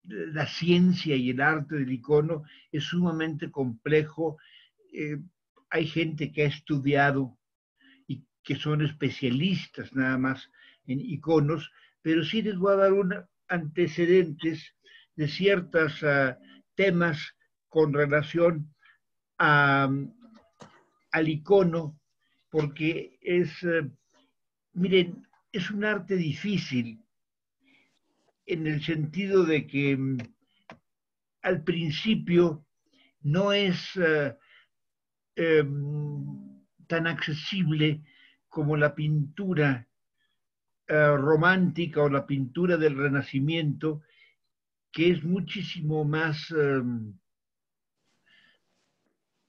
la ciencia y el arte del icono es sumamente complejo. Hay gente que ha estudiado y que son especialistas nada más en iconos, pero sí les voy a dar antecedentes de ciertos temas con relación a, al icono, porque miren, es un arte difícil en el sentido de que al principio no es tan accesible como la pintura romántica o la pintura del Renacimiento, que es muchísimo más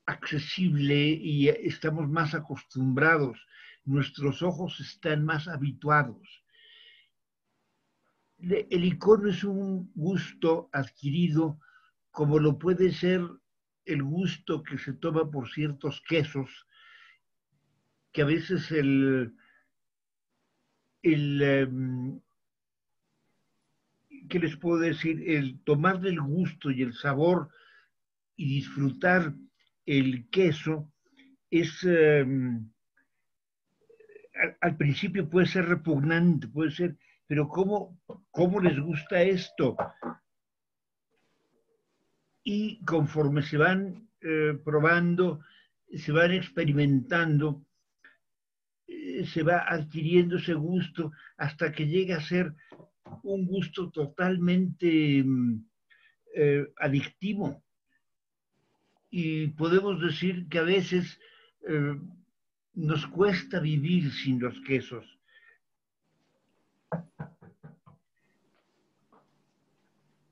accesible y estamos más acostumbrados, nuestros ojos están más habituados. El icono es un gusto adquirido como lo puede ser el gusto que se toma por ciertos quesos, que a veces ¿qué les puedo decir? El tomar el gusto y el sabor y disfrutar el queso es, al principio puede ser repugnante, puede ser, pero ¿cómo les gusta esto? Y conforme se van probando, se van experimentando, se va adquiriendo ese gusto hasta que llega a ser un gusto totalmente adictivo. Y podemos decir que a veces nos cuesta vivir sin los quesos.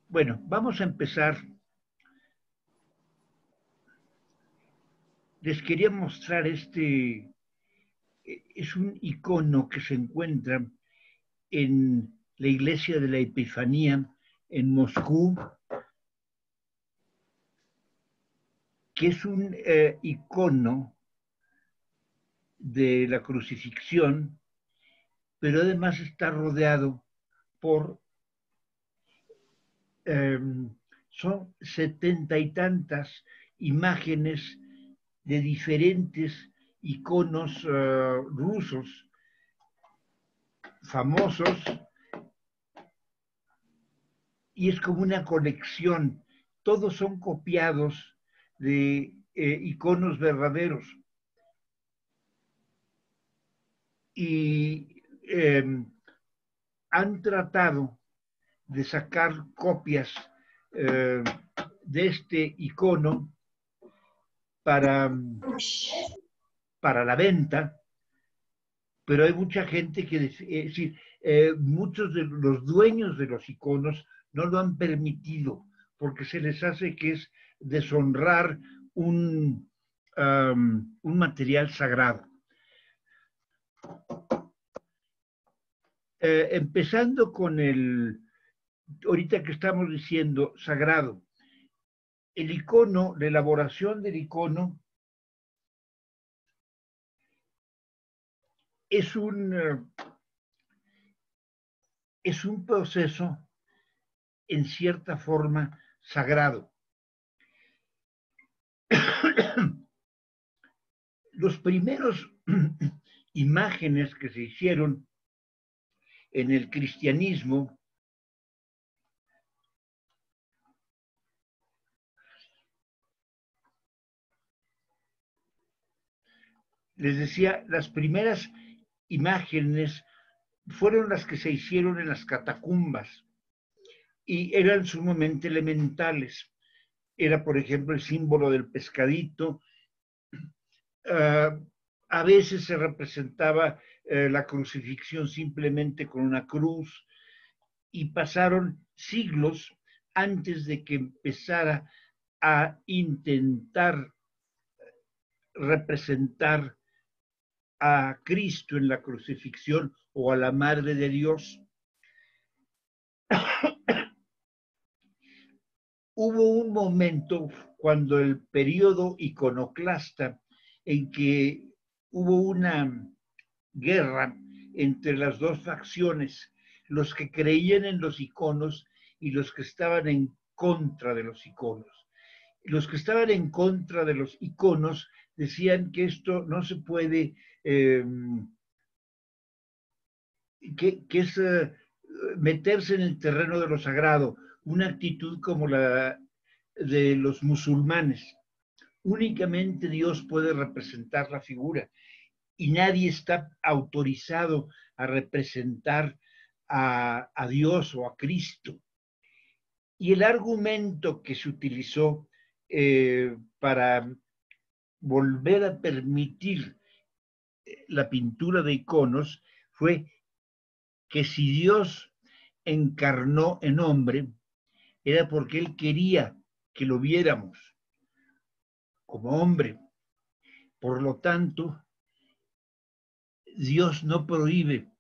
Bueno, vamos a empezar. Les quería mostrar es un icono que se encuentra en la iglesia de la Epifanía en Moscú, que es un icono de la crucifixión, pero además está rodeado por, son 70 y tantas imágenes de diferentes iconos rusos famosos, y es como una colección, todos son copiados de iconos verdaderos. Y han tratado de sacar copias de este icono para la venta, pero hay mucha gente que, es decir, muchos de los dueños de los iconos no lo han permitido, porque se les hace que es deshonrar un material sagrado. Empezando con ahorita que estamos diciendo sagrado, el icono, la elaboración del icono es un proceso en cierta forma sagrado. Los primeros imágenes que se hicieron en el cristianismo les decía, las primeras imágenes fueron las que se hicieron en las catacumbas y eran sumamente elementales. Era, por ejemplo, el símbolo del pescadito. A veces se representaba la crucifixión simplemente con una cruz, y pasaron siglos antes de que empezara a intentar representar a Cristo en la crucifixión o a la Madre de Dios. Hubo un momento cuando el periodo iconoclasta en que hubo una guerra entre las dos facciones, los que creían en los iconos y los que estaban en contra de los iconos. Los que estaban en contra de los iconos decían que esto no se puede, que es meterse en el terreno de lo sagrado, una actitud como la de los musulmanes. Únicamente Dios puede representar la figura y nadie está autorizado a representar a Dios o a Cristo. Y el argumento que se utilizó para volver a permitir la pintura de iconos fue que si Dios encarnó en hombre, era porque Él quería que lo viéramos como hombre. Por lo tanto, Dios no prohíbe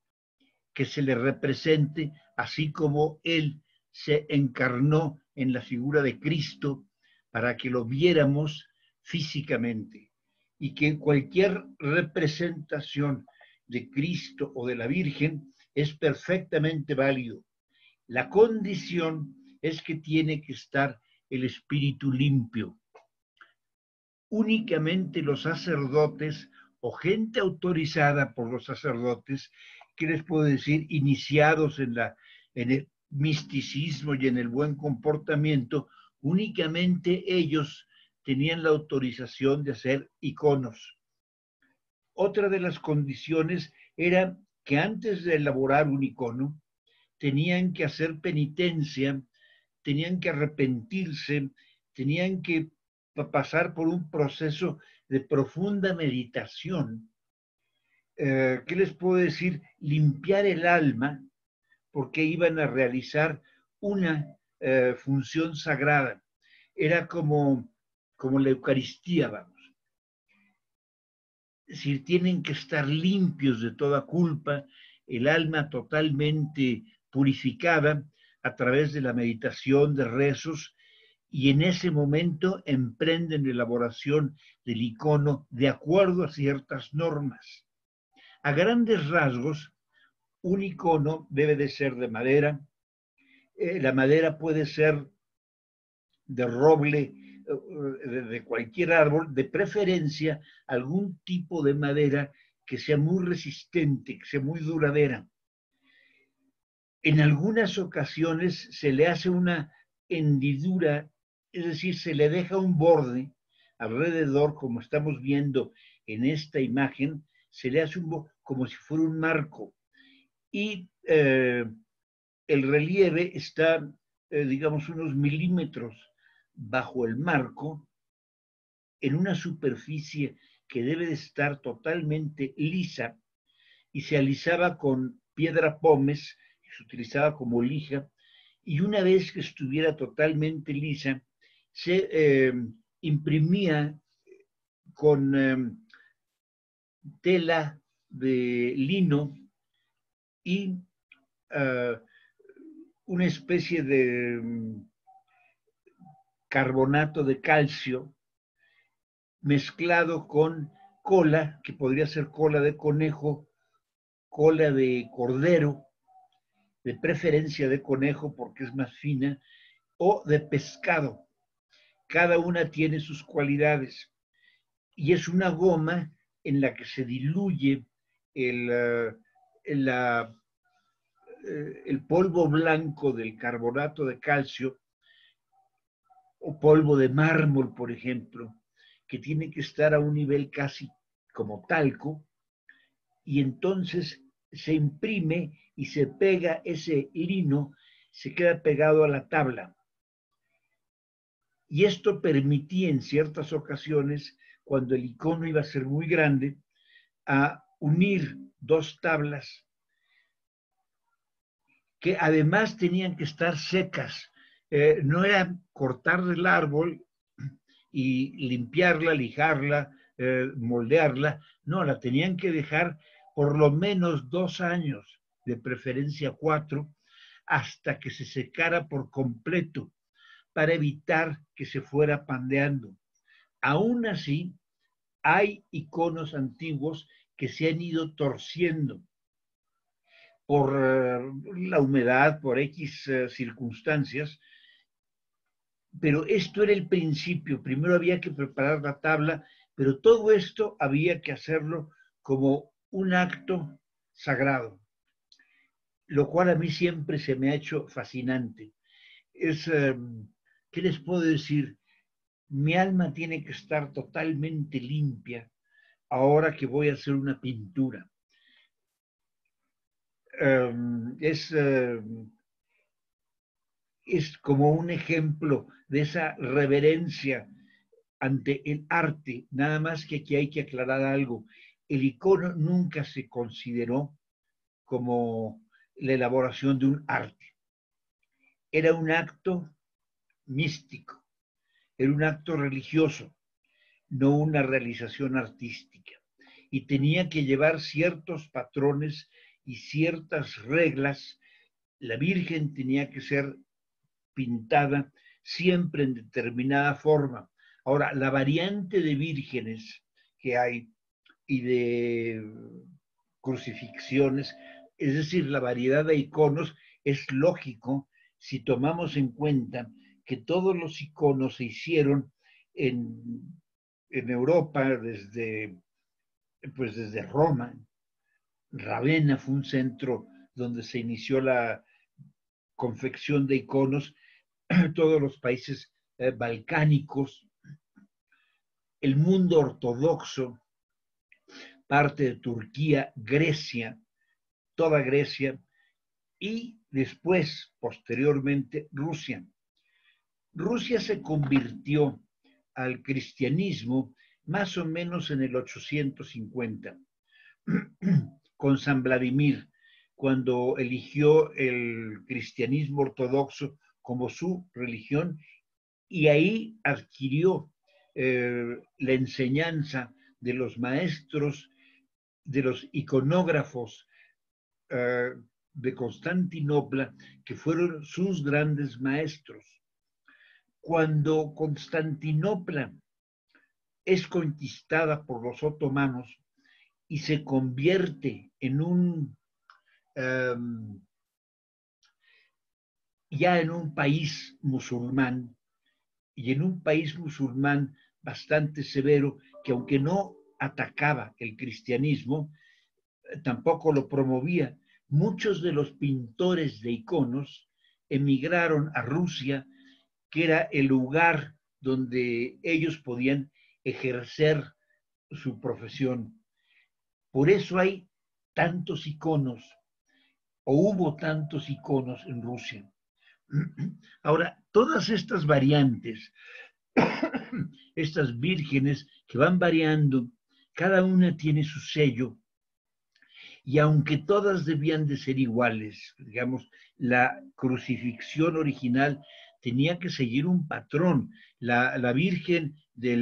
que se le represente así como Él se encarnó en la figura de Cristo para que lo viéramos físicamente y que cualquier representación de Cristo o de la Virgen es perfectamente válido. La condición es que tiene que estar el espíritu limpio. Únicamente los sacerdotes o gente autorizada por los sacerdotes, que les puedo decir, iniciados en el misticismo y en el buen comportamiento, únicamente ellos tenían la autorización de hacer iconos. Otra de las condiciones era que antes de elaborar un icono, tenían que hacer penitencia, tenían que arrepentirse, tenían que pasar por un proceso de profunda meditación. ¿Qué les puedo decir? Limpiar el alma, porque iban a realizar una función sagrada. Era como la Eucaristía, vamos. Es decir, tienen que estar limpios de toda culpa, el alma totalmente purificada a través de la meditación, de rezos, y en ese momento emprenden la elaboración del icono de acuerdo a ciertas normas. A grandes rasgos, un icono debe de ser de madera. La madera puede ser de roble, de cualquier árbol, de preferencia algún tipo de madera que sea muy resistente, que sea muy duradera. En algunas ocasiones se le hace una hendidura, es decir, se le deja un borde alrededor, como estamos viendo en esta imagen, se le hace un borde como si fuera un marco. Y el relieve está, digamos, unos milímetros bajo el marco, en una superficie que debe de estar totalmente lisa, y se alisaba con piedra pómez, que se utilizaba como lija, y una vez que estuviera totalmente lisa, se imprimía con tela de lino y una especie de carbonato de calcio mezclado con cola, que podría ser cola de conejo, cola de cordero, de preferencia de conejo porque es más fina, o de pescado. Cada una tiene sus cualidades y es una goma en la que se diluye el polvo blanco del carbonato de calcio o polvo de mármol, por ejemplo, que tiene que estar a un nivel casi como talco, y entonces se imprime y se pega ese lino, se queda pegado a la tabla. Y esto permitía en ciertas ocasiones, cuando el icono iba a ser muy grande, a unir dos tablas que además tenían que estar secas. No era cortar del árbol y limpiarla, lijarla, moldearla. No, la tenían que dejar por lo menos 2 años, de preferencia 4, hasta que se secara por completo, para evitar que se fuera pandeando. Aún así, hay iconos antiguos que se han ido torciendo. por la humedad, por X circunstancias, pero esto era el principio. Primero había que preparar la tabla, pero todo esto había que hacerlo como un acto sagrado, lo cual a mí siempre se me ha hecho fascinante. Es, ¿qué les puedo decir? Mi alma tiene que estar totalmente limpia ahora que voy a hacer una pintura. Es como un ejemplo de esa reverencia ante el arte, nada más que aquí hay que aclarar algo. El icono nunca se consideró como la elaboración de un arte. Era un acto místico, era un acto religioso, no una realización artística. Y tenía que llevar ciertos patrones y ciertas reglas. La Virgen tenía que ser pintada siempre en determinada forma. Ahora, la variante de vírgenes que hay y de crucifixiones, es decir, la variedad de iconos, es lógico si tomamos en cuenta que todos los iconos se hicieron en Europa desde Roma. Ravenna fue un centro donde se inició la confección de iconos, todos los países balcánicos, el mundo ortodoxo, parte de Turquía, Grecia, toda Grecia, y después, posteriormente, Rusia. Rusia se convirtió al cristianismo más o menos en el 850, con San Vladimir, cuando eligió el cristianismo ortodoxo como su religión, y ahí adquirió la enseñanza de los maestros, de los iconógrafos de Constantinopla, que fueron sus grandes maestros. Cuando Constantinopla es conquistada por los otomanos y se convierte en ya en un país musulmán, y en un país musulmán bastante severo, que aunque no atacaba el cristianismo, tampoco lo promovía. Muchos de los pintores de iconos emigraron a Rusia, que era el lugar donde ellos podían ejercer su profesión. Por eso hay tantos iconos, o hubo tantos iconos en Rusia. Ahora, todas estas variantes, estas vírgenes que van variando, cada una tiene su sello, y aunque todas debían de ser iguales, digamos, la crucifixión original tenía que seguir un patrón. La Virgen ¿qué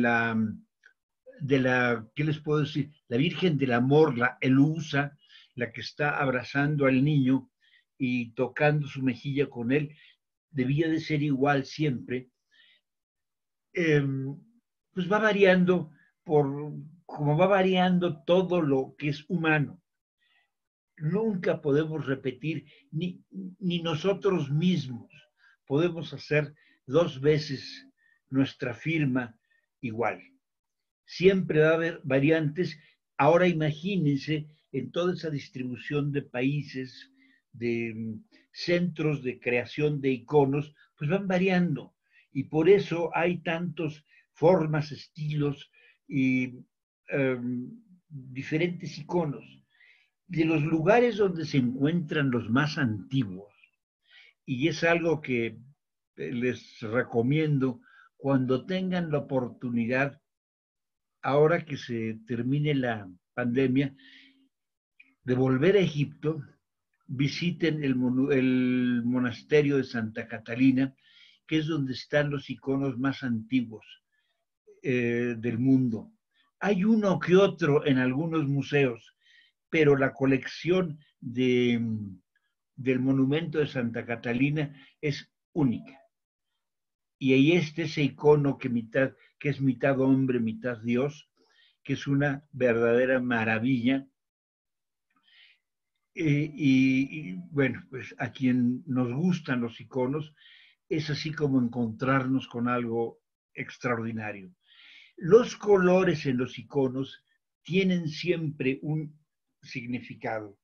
les puedo decir? La Virgen del Amor, la Elusa, la que está abrazando al niño y tocando su mejilla con él, debía de ser igual siempre. Pues va variando como va variando todo lo que es humano. Nunca podemos repetir, ni nosotros mismos podemos hacer dos veces nuestra firma igual. Siempre va a haber variantes. Ahora imagínense en toda esa distribución de países, de centros de creación de iconos, pues van variando. Y por eso hay tantas formas, estilos y diferentes iconos. De los lugares donde se encuentran los más antiguos, y es algo que les recomiendo cuando tengan la oportunidad, ahora que se termine la pandemia, de volver a Egipto, visiten el monasterio de Santa Catalina, que es donde están los iconos más antiguos del mundo. Hay uno que otro en algunos museos, pero la colección del monumento de Santa Catalina es única. Y ahí está ese icono que es mitad hombre, mitad Dios, que es una verdadera maravilla. Bueno, pues a quien nos gustan los iconos, es así como encontrarnos con algo extraordinario. Los colores en los iconos tienen siempre un significado.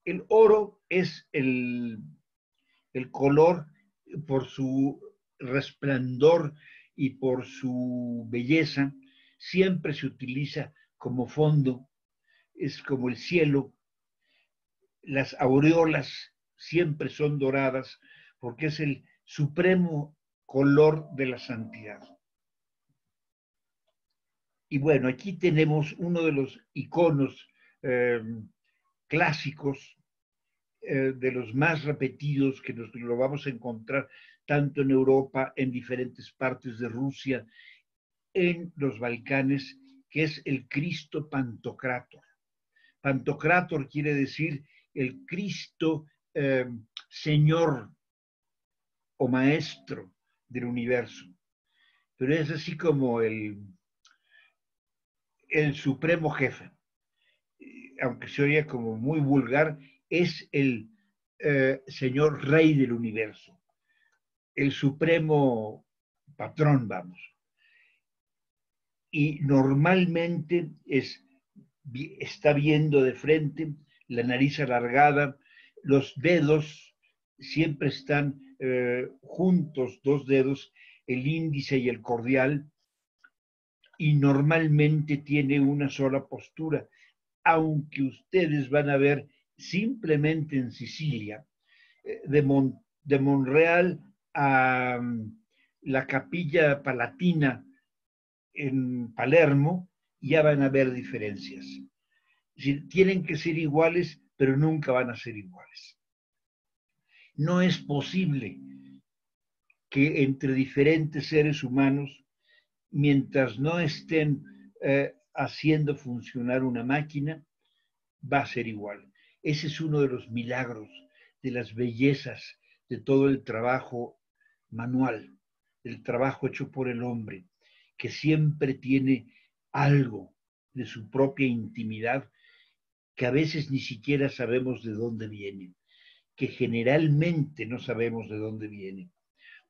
El oro es el color por su resplandor y por su belleza, siempre se utiliza como fondo, es como el cielo. Las aureolas siempre son doradas porque es el supremo color de la santidad. Y bueno, aquí tenemos uno de los iconos clásicos, de los más repetidos, que nos lo vamos a encontrar tanto en Europa, en diferentes partes de Rusia, en los Balcanes, que es el Cristo Pantocrátor. Pantocrátor quiere decir el Cristo Señor o Maestro del universo, pero es así como el supremo jefe, aunque se oye como muy vulgar, es el Señor Rey del universo, el supremo patrón, vamos. Y normalmente está viendo de frente, la nariz alargada, los dedos siempre están juntos, dos dedos, el índice y el cordial, y normalmente tiene una sola postura, aunque ustedes van a ver simplemente en Sicilia, de Monreal a la Capilla Palatina en Palermo, ya van a ver diferencias. Es decir, tienen que ser iguales, pero nunca van a ser iguales. No es posible que entre diferentes seres humanos, mientras no estén haciendo funcionar una máquina, va a ser igual. Ese es uno de los milagros, de las bellezas de todo el trabajo manual, el trabajo hecho por el hombre, que siempre tiene algo de su propia intimidad que a veces ni siquiera sabemos de dónde viene, que generalmente no sabemos de dónde viene.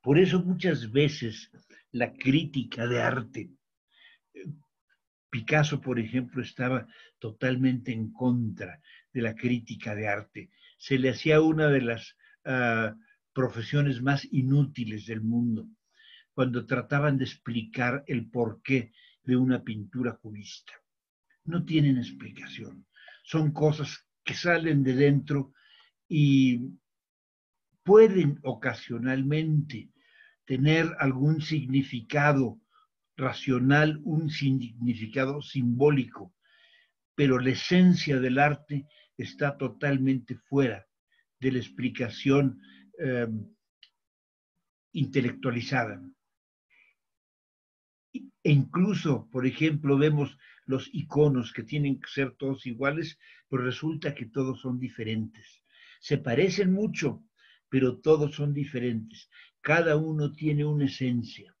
Por eso muchas veces la crítica de arte, Picasso, por ejemplo, estaba totalmente en contra de la crítica de arte. Se le hacía una de las profesiones más inútiles del mundo, cuando trataban de explicar el porqué de una pintura cubista. No tienen explicación. Son cosas que salen de dentro y pueden ocasionalmente tener algún significado racional, un significado simbólico, pero la esencia del arte está totalmente fuera de la explicación intelectualizada. E incluso, por ejemplo, vemos los iconos que tienen que ser todos iguales, pero resulta que todos son diferentes. Se parecen mucho, pero todos son diferentes. Cada uno tiene una esencia.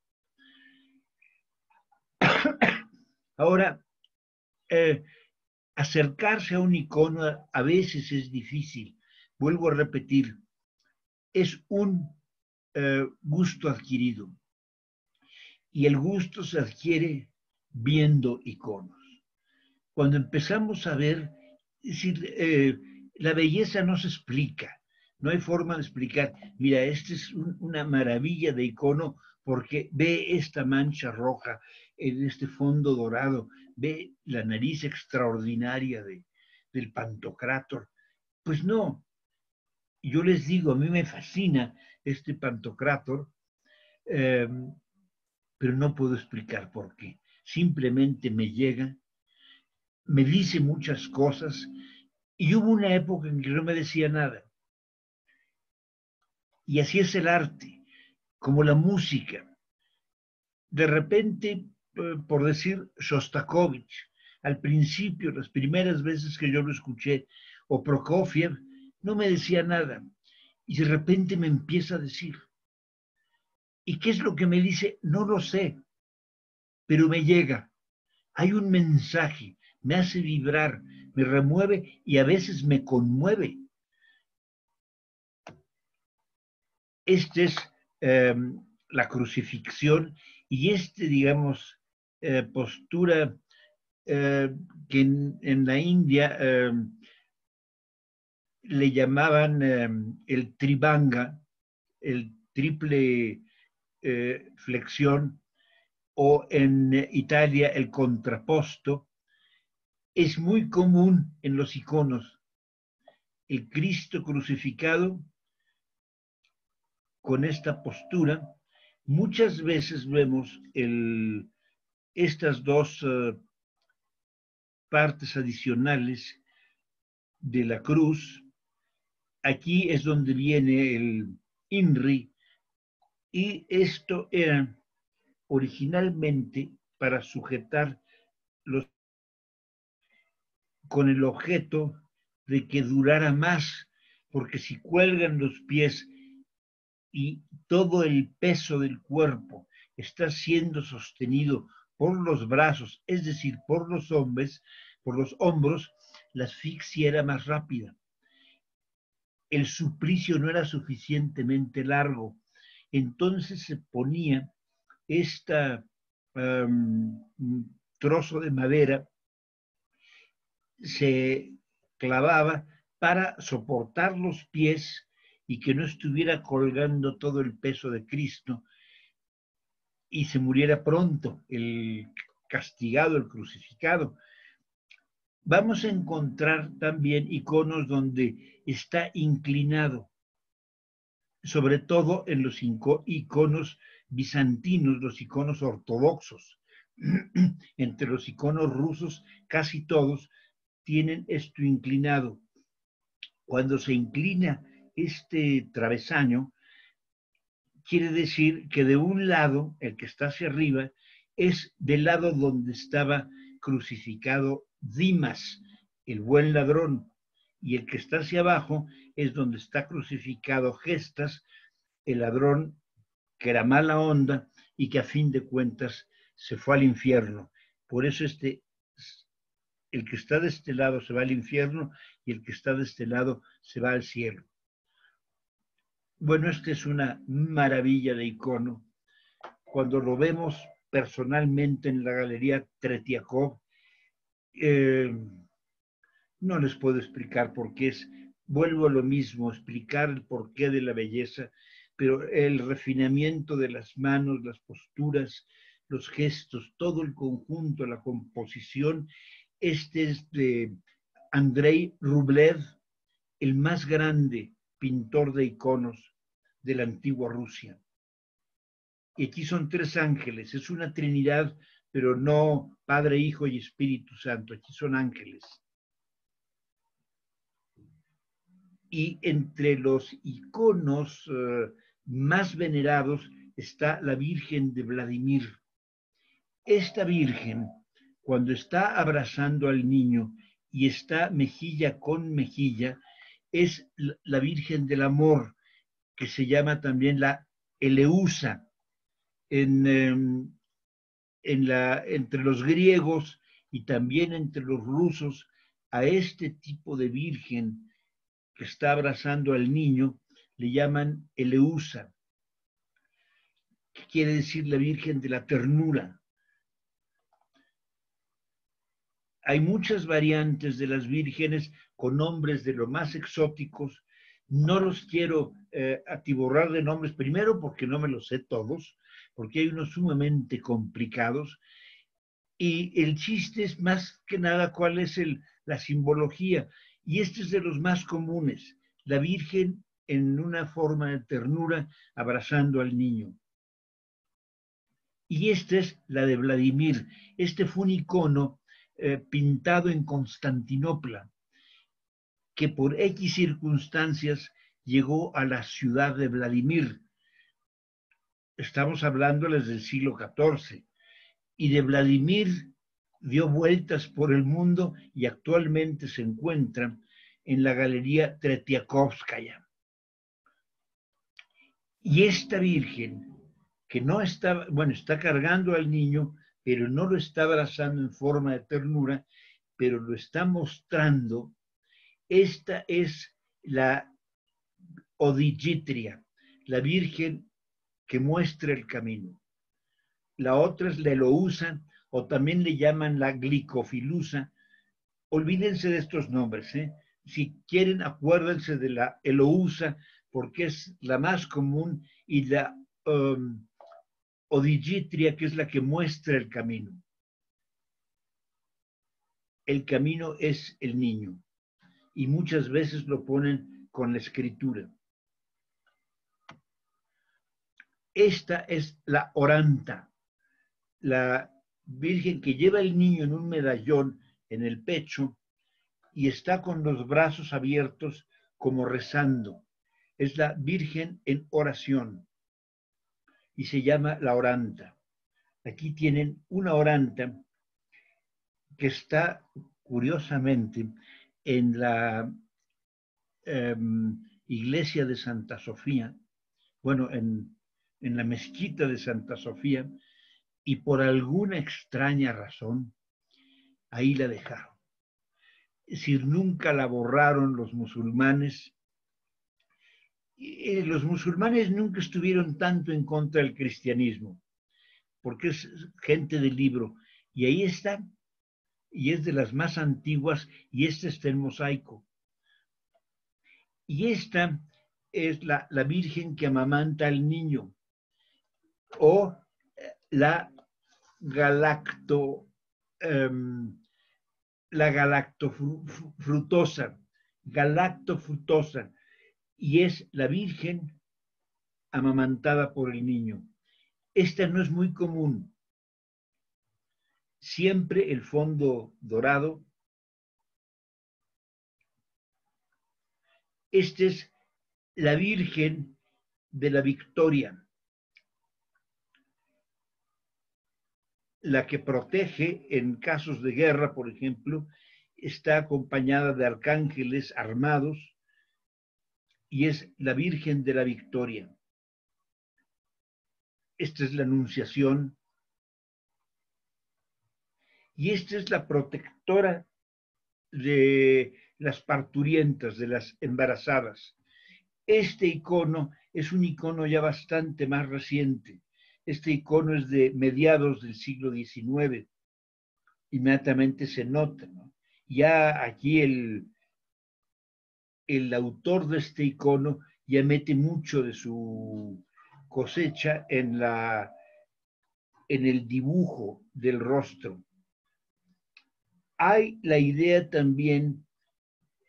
Ahora, acercarse a un icono a veces es difícil. Vuelvo a repetir, es un gusto adquirido. Y el gusto se adquiere viendo iconos. Cuando empezamos a ver, es decir, la belleza no se explica, no hay forma de explicar, mira, esta es una maravilla de icono porque ve esta mancha roja en este fondo dorado, ve la nariz extraordinaria del Pantocrátor. Pues no, yo les digo, a mí me fascina este Pantocrátor, eh, pero no puedo explicar por qué. Simplemente me llega, me dice muchas cosas, y hubo una época en que no me decía nada. Y así es el arte, como la música. De repente, por decir Shostakovich, al principio, las primeras veces que yo lo escuché, o Prokofiev, no me decía nada. Y de repente me empieza a decir. ¿Y qué es lo que me dice? No lo sé, pero me llega. Hay un mensaje, me hace vibrar, me remueve y a veces me conmueve. Esta es la crucifixión y digamos, postura que en la India le llamaban el tribanga, el triple flexión, o en Italia el contrapposto, es muy común en los iconos. El Cristo crucificado con esta postura, muchas veces vemos estas dos partes adicionales de la cruz. Aquí es donde viene el INRI, y esto era originalmente para sujetar con el objeto de que durara más, porque si cuelgan los pies y todo el peso del cuerpo está siendo sostenido por los brazos, es decir, por los hombros, la asfixia era más rápida. El suplicio no era suficientemente largo, entonces se ponía este trozo de madera, se clavaba para soportar los pies y que no estuviera colgando todo el peso de Cristo y se muriera pronto el castigado, el crucificado. Vamos a encontrar también iconos donde está inclinado, sobre todo en los iconos bizantinos, los iconos ortodoxos. Entre los iconos rusos, casi todos tienen esto inclinado. Cuando se inclina este travesaño, quiere decir que de un lado, el que está hacia arriba, es del lado donde estaba crucificado Dimas, el buen ladrón, y el que está hacia abajo es donde está crucificado Gestas, el ladrón que era mala onda y que a fin de cuentas se fue al infierno. Por eso el que está de este lado se va al infierno y el que está de este lado se va al cielo. Bueno, esta es una maravilla de icono. Cuando lo vemos personalmente en la Galería Tretiakov, no les puedo explicar por qué vuelvo a lo mismo, explicar el porqué de la belleza, pero el refinamiento de las manos, las posturas, los gestos, todo el conjunto, la composición. Este es de Andrei Rublev, el más grande pintor de iconos de la antigua Rusia. Y aquí son tres ángeles, es una trinidad, pero no Padre, Hijo y Espíritu Santo, aquí son ángeles. Y entre los iconos más venerados está la Virgen de Vladimir. Esta Virgen, cuando está abrazando al niño y está mejilla con mejilla, es la Virgen del Amor, que se llama también la Eleusa. Entre los griegos y también entre los rusos, a este tipo de virgen que está abrazando al niño le llaman Eleusa, que quiere decir la Virgen de la ternura. Hay muchas variantes de las vírgenes con nombres de lo más exóticos. No los quiero atiborrar de nombres, primero porque no me los sé todos, porque hay unos sumamente complicados, y el chiste es más que nada cuál es la simbología, y este es de los más comunes, la Virgen en una forma de ternura abrazando al niño. Y esta es la de Vladimir. Este fue un icono pintado en Constantinopla, que por X circunstancias llegó a la ciudad de Vladimir. Estamos hablándoles del siglo XIV. Y de Vladimir dio vueltas por el mundo y actualmente se encuentra en la Galería Tretiakovskaya. Y esta Virgen, que no está cargando al niño, pero no lo está abrazando en forma de ternura, pero lo está mostrando. Esta es la Odigitria, la Virgen que muestra el camino. La otra es la Elousa, o también le llaman la Glicofilusa. Olvídense de estos nombres, ¿eh? Si quieren, acuérdense de la Elousa, porque es la más común, y la Odigitria, que es la que muestra el camino. El camino es el niño, y muchas veces lo ponen con la escritura. Esta es la Oranta, la Virgen que lleva el niño en un medallón en el pecho y está con los brazos abiertos como rezando. Es la Virgen en oración y se llama la Oranta. Aquí tienen una Oranta que está curiosamente en la iglesia de Santa Sofía, bueno, en la mezquita de Santa Sofía, y por alguna extraña razón, ahí la dejaron. Es decir, nunca la borraron los musulmanes. Los musulmanes nunca estuvieron tanto en contra del cristianismo, porque es gente del libro, y ahí está, y es de las más antiguas, y este está en mosaico. Y esta es la Virgen que amamanta al niño, o la galacto, la galactofrutosa, y es la Virgen amamantada por el niño. Esta no es muy común. Siempre el fondo dorado. Esta es la Virgen de la Victoria, la que protege en casos de guerra, por ejemplo, está acompañada de arcángeles armados y es la Virgen de la Victoria. Esta es la Anunciación y esta es la protectora de las parturientas, de las embarazadas. Este icono es un icono ya bastante más reciente. Este icono es de mediados del siglo XIX. Inmediatamente se nota, ¿no? Ya aquí el autor de este icono ya mete mucho de su cosecha en el dibujo del rostro. Hay la idea también,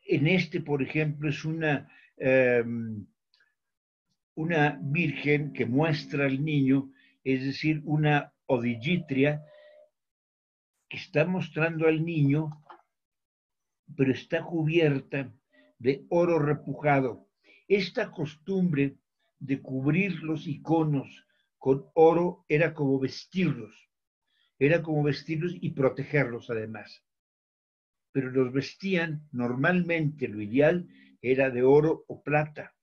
en este, por ejemplo, es una virgen que muestra al niño, es decir, una odigitria que está mostrando al niño, pero está cubierta de oro repujado. Esta costumbre de cubrir los iconos con oro era como vestirlos y protegerlos además. Pero los vestían normalmente, lo ideal era de oro o plata.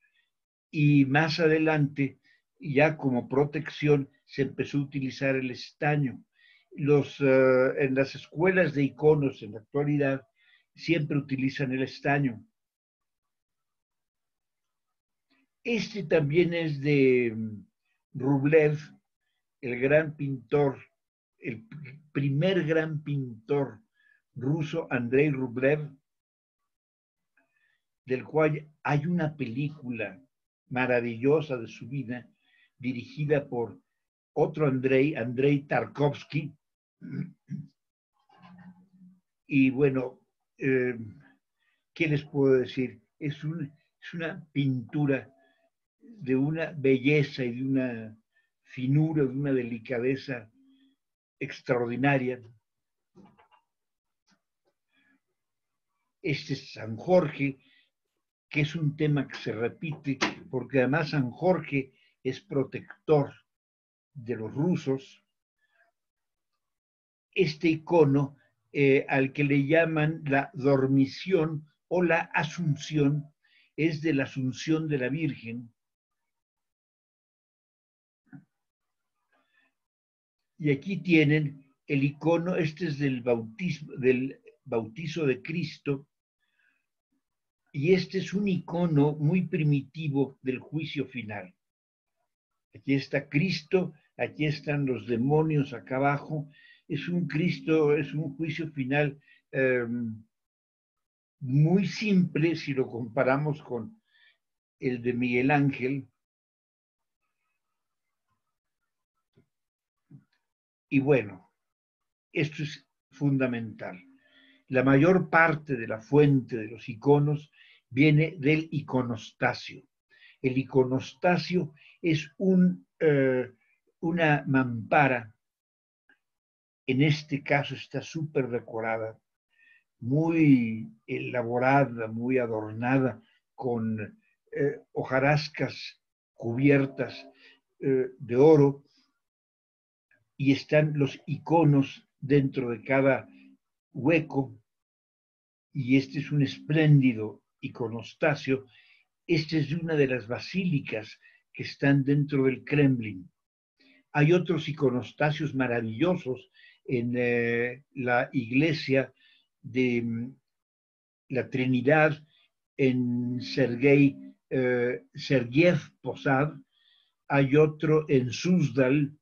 Y más adelante, ya como protección, se empezó a utilizar el estaño. En las escuelas de iconos en la actualidad siempre utilizan el estaño. Este también es de Rublev, el gran pintor, el primer gran pintor ruso, Andrei Rublev, del cual hay una película maravillosa de su vida, dirigida por otro Andrei Tarkovsky. Y bueno, ¿qué les puedo decir? Es una pintura de una belleza y de una finura, de una delicadeza extraordinaria. Este es San Jorge, que es un tema que se repite, porque además San Jorge es protector de los rusos. Este icono, al que le llaman la dormición o la asunción, es de la Asunción de la Virgen. Y aquí tienen el icono, este es del bautismo, del bautizo de Cristo, y este es un icono muy primitivo del juicio final. Aquí está Cristo, aquí están los demonios acá abajo. Es un Cristo, es un juicio final muy simple si lo comparamos con el de Miguel Ángel. Y bueno, esto es fundamental. La mayor parte de la fuente de los iconos viene del iconostasio. El iconostasio es una mampara, en este caso está súper decorada, muy elaborada, muy adornada, con hojarascas cubiertas de oro, y están los iconos dentro de cada hueco, y este es un espléndido iconostasio. Esta es una de las basílicas que están dentro del Kremlin. Hay otros iconostasios maravillosos en la iglesia de la Trinidad, en Sergiev Posad, hay otro en Suzdal.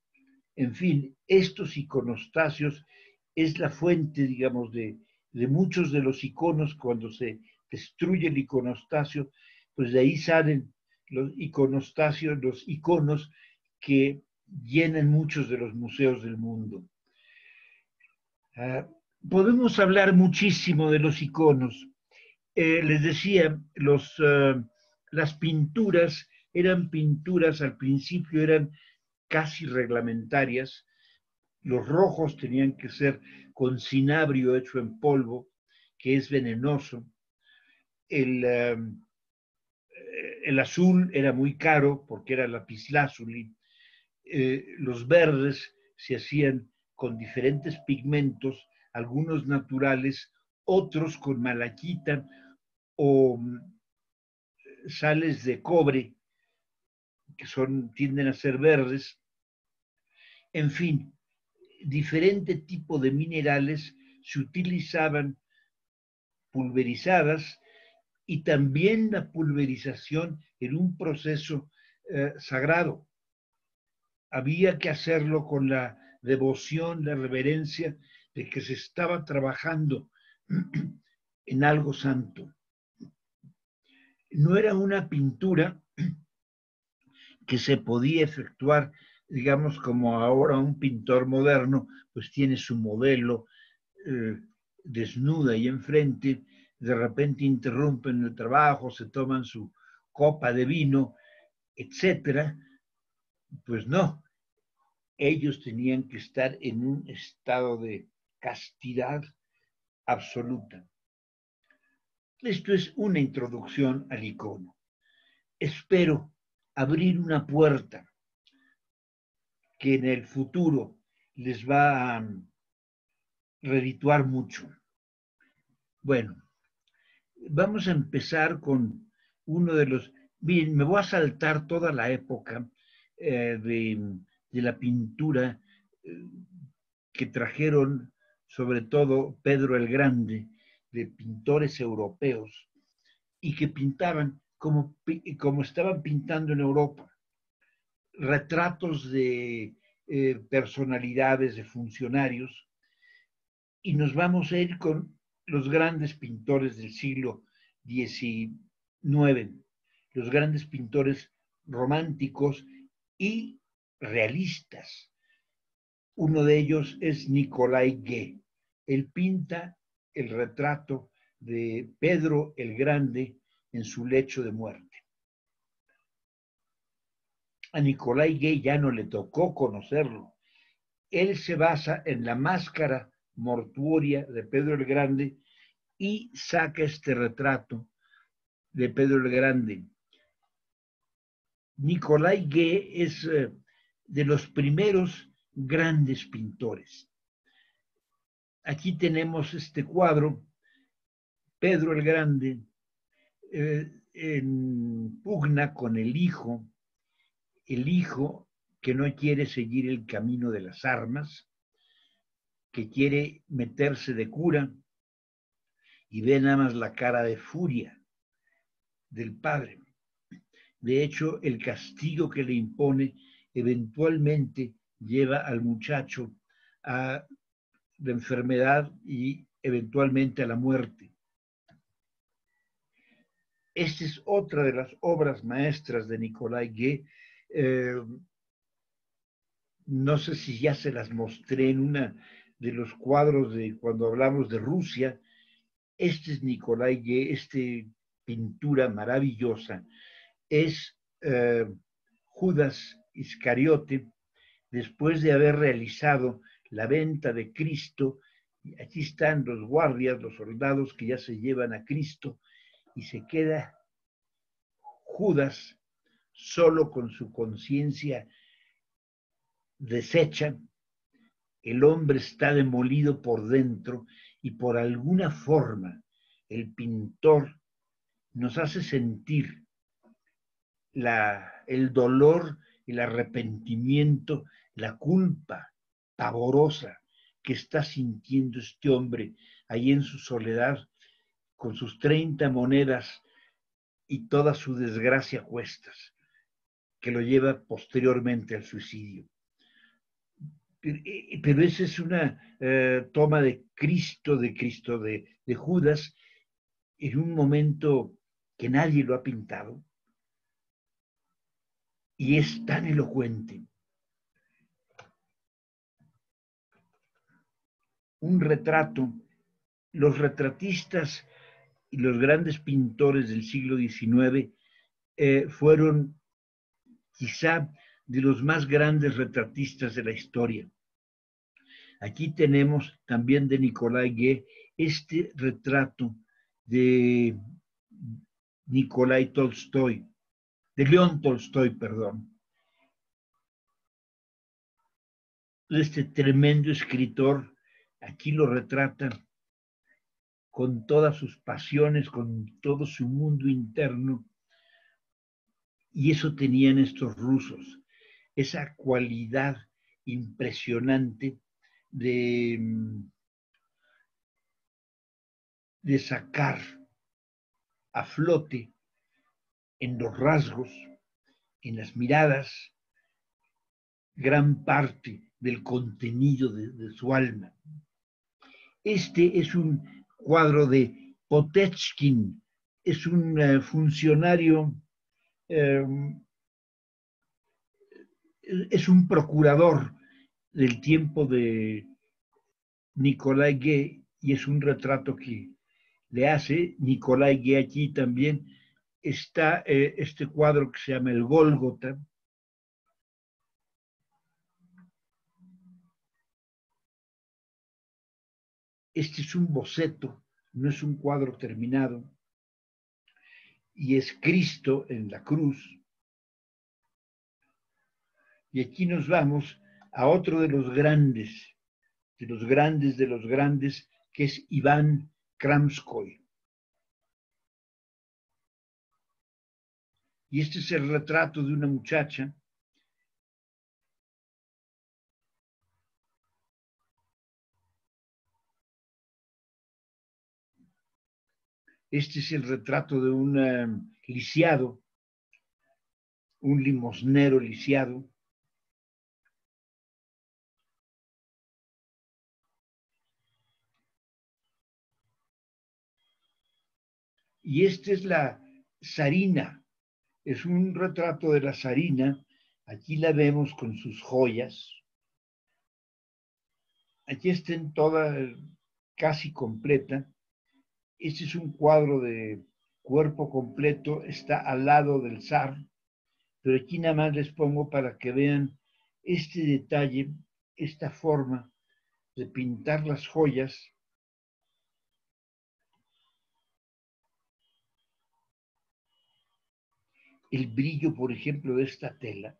En fin, estos iconostasios es la fuente, digamos, de muchos de los iconos. Cuando se destruye el iconostasio, pues de ahí salen los iconostasios, los iconos que llenan muchos de los museos del mundo. Podemos hablar muchísimo de los iconos. Les decía, las pinturas eran pinturas, al principio eran casi reglamentarias. Los rojos tenían que ser con cinabrio hecho en polvo, que es venenoso. El azul era muy caro porque era lapislázuli. Los verdes se hacían con diferentes pigmentos, algunos naturales, otros con malaquita o sales de cobre, que tienden a ser verdes. En fin, diferente tipo de minerales se utilizaban pulverizadas, y también la pulverización era un proceso sagrado. Había que hacerlo con la devoción, la reverencia de que se estaba trabajando en algo santo. No era una pintura que se podía efectuar, digamos, como ahora un pintor moderno, pues tiene su modelo desnuda y enfrente, de repente interrumpen el trabajo, se toman su copa de vino, etcétera. Pues no, ellos tenían que estar en un estado de castidad absoluta. Esto es una introducción al icono. Espero abrir una puerta que en el futuro les va a redituar mucho. Bueno, vamos a empezar con uno de los... Bien, me voy a saltar toda la época de la pintura que trajeron sobre todo Pedro el Grande, de pintores europeos, y que pintaban como estaban pintando en Europa, retratos de personalidades, de funcionarios, y nos vamos a ir con los grandes pintores del siglo XIX, los grandes pintores románticos y realistas. Uno de ellos es Nicolai Gué. Él pinta el retrato de Pedro el Grande en su lecho de muerte. A Nicolai Gué ya no le tocó conocerlo. Él se basa en la máscara mortuoria de Pedro el Grande y saca este retrato de Pedro el Grande. Nicolai Gué es de los primeros grandes pintores. Aquí tenemos este cuadro, Pedro el Grande, en pugna con el hijo que no quiere seguir el camino de las armas, que quiere meterse de cura, y ve nada más la cara de furia del padre. De hecho, el castigo que le impone eventualmente lleva al muchacho a la enfermedad y eventualmente a la muerte. Esta es otra de las obras maestras de Nicolai Gué. No sé si ya se las mostré en una de los cuadros de cuando hablamos de Rusia. Este es Nicolai Gué, esta pintura maravillosa. Es Judas Iscariote, después de haber realizado la venta de Cristo. Aquí están los guardias, los soldados que ya se llevan a Cristo, y se queda Judas solo con su conciencia deshecha. El hombre está demolido por dentro y por alguna forma el pintor nos hace sentir el dolor, el arrepentimiento, la culpa pavorosa que está sintiendo este hombre ahí en su soledad con sus 30 monedas y toda su desgracia a cuestas, que lo lleva posteriormente al suicidio. Pero esa es una toma de Cristo, de Judas, en un momento que nadie lo ha pintado, y es tan elocuente. Un retrato, los retratistas y los grandes pintores del siglo XIX fueron quizá de los más grandes retratistas de la historia. Aquí tenemos también de Nicolai Gué este retrato de Nikolai Tolstoy, de León Tolstoy, perdón. Este tremendo escritor, aquí lo retrata con todas sus pasiones, con todo su mundo interno, y eso tenían estos rusos, esa cualidad impresionante de sacar a flote en los rasgos, en las miradas, gran parte del contenido de su alma. Este es un cuadro de Potechkin, es un funcionario, es un procurador del tiempo de Nicolai Gué, y es un retrato que le hace Nicolai Gué. Aquí también está este cuadro que se llama El Gólgota. Este es un boceto, no es un cuadro terminado, y es Cristo en la cruz. Y aquí nos vamos a otro de los grandes, de los grandes, de los grandes, que es Iván Kramskoy. Y este es el retrato de una muchacha este es el retrato de un lisiado, un limosnero lisiado. Y esta es la zarina, es un retrato de la zarina. Aquí la vemos con sus joyas. Aquí está en toda, casi completa. Este es un cuadro de cuerpo completo, está al lado del zar, pero aquí nada más les pongo para que vean este detalle, esta forma de pintar las joyas. El brillo, por ejemplo, de esta tela.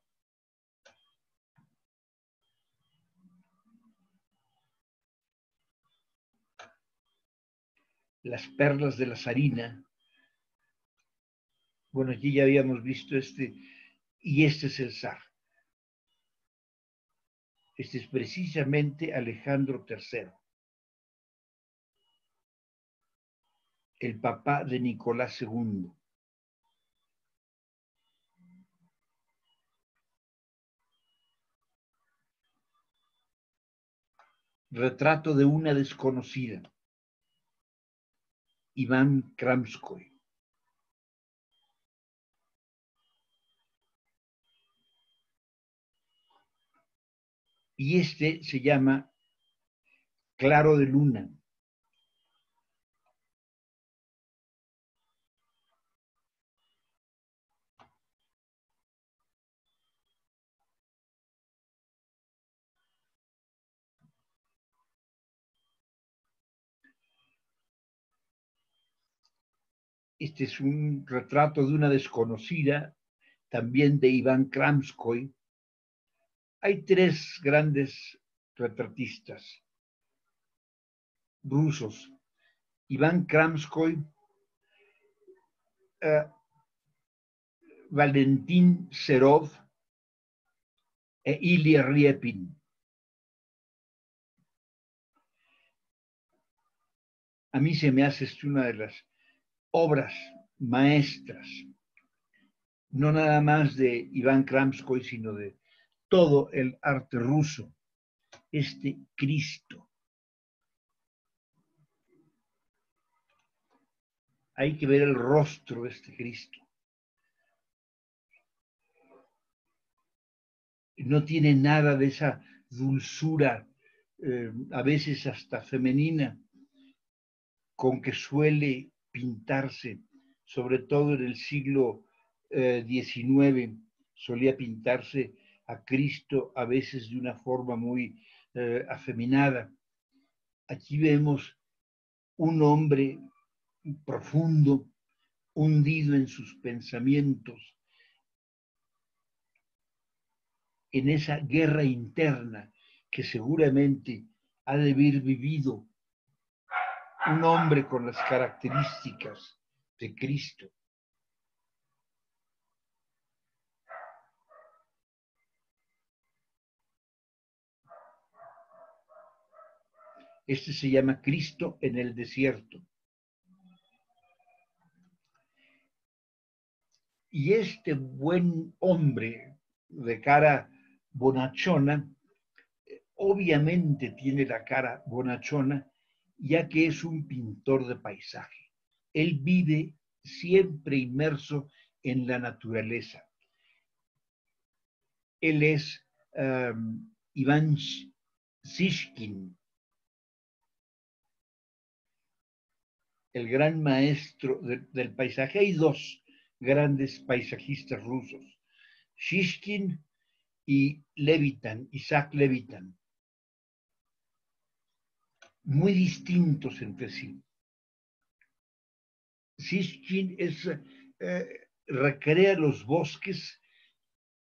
Las perlas de la zarina. Bueno, aquí ya habíamos visto este, y este es el zar. Este es precisamente Alejandro III. el papá de Nicolás II. Retrato de una desconocida, Iván Kramskoy. Y este se llama Claro de Luna. Este es un retrato de una desconocida, también de Iván Kramskoy. Hay tres grandes retratistas rusos: Iván Kramskoy, Valentín Serov e Ilya Riepin. A mí se me hace una de las obras maestras, no nada más de Iván Kramskoy, sino de todo el arte ruso, este Cristo. Hay que ver el rostro de este Cristo. No tiene nada de esa dulzura, a veces hasta femenina, con que suele pintarse, sobre todo en el siglo XIX, solía pintarse a Cristo a veces de una forma muy afeminada. Aquí vemos un hombre profundo, hundido en sus pensamientos, en esa guerra interna que seguramente ha de haber vivido un hombre con las características de Cristo. Este se llama Cristo en el desierto. Y este buen hombre de cara bonachona, obviamente tiene la cara bonachona, ya que es un pintor de paisaje. Él vive siempre inmerso en la naturaleza. Él es Iván Shishkin, el gran maestro del paisaje. Hay dos grandes paisajistas rusos, Shishkin y Levitan, Isaac Levitan, muy distintos entre sí. Shishkin recrea los bosques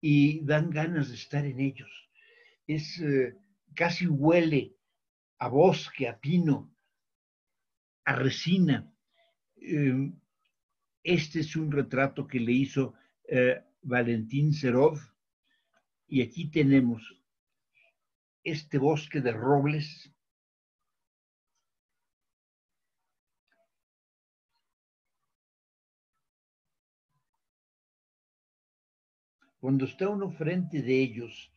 y dan ganas de estar en ellos. Casi huele a bosque, a pino, a resina. Este es un retrato que le hizo Valentín Serov, y aquí tenemos este bosque de robles. Cuando está uno frente de ellos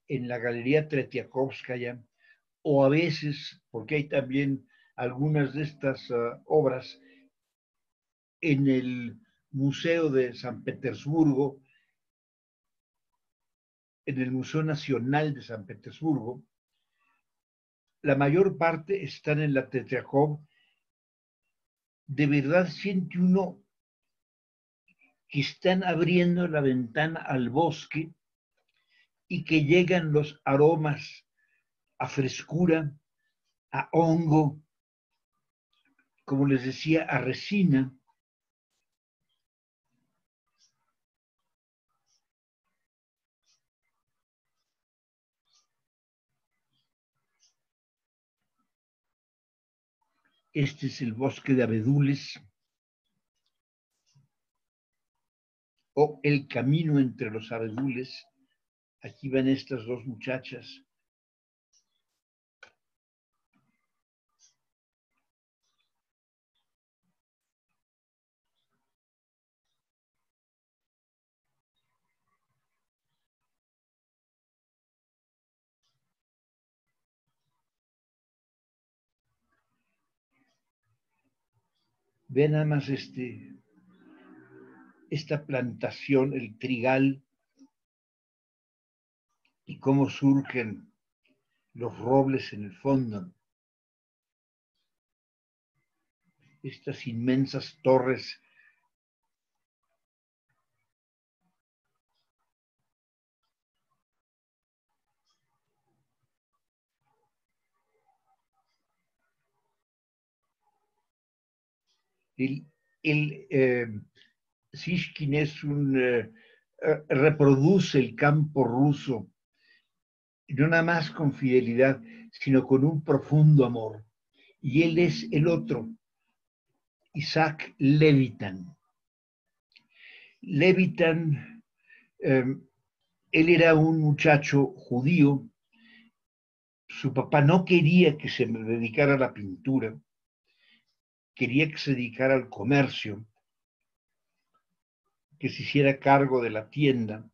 en la Galería Tretiakovskaya, o a veces, porque hay también algunas de estas obras en el Museo de San Petersburgo, en el Museo Nacional de San Petersburgo, la mayor parte están en la Tretiakov. De verdad siente uno que están abriendo la ventana al bosque y que llegan los aromas a frescura, a hongo, como les decía, a resina. Este es el bosque de abedules, o el camino entre los abedules. Aquí van estas dos muchachas. Vean nada más esta plantación, el trigal, y cómo surgen los robles en el fondo. Estas inmensas torres. Sishkin reproduce el campo ruso, no nada más con fidelidad, sino con un profundo amor. Y él es el otro, Isaac Levitan. Levitan, él era un muchacho judío, su papá no quería que se dedicara a la pintura, quería que se dedicara al comercio, que se hiciera cargo de la tienda.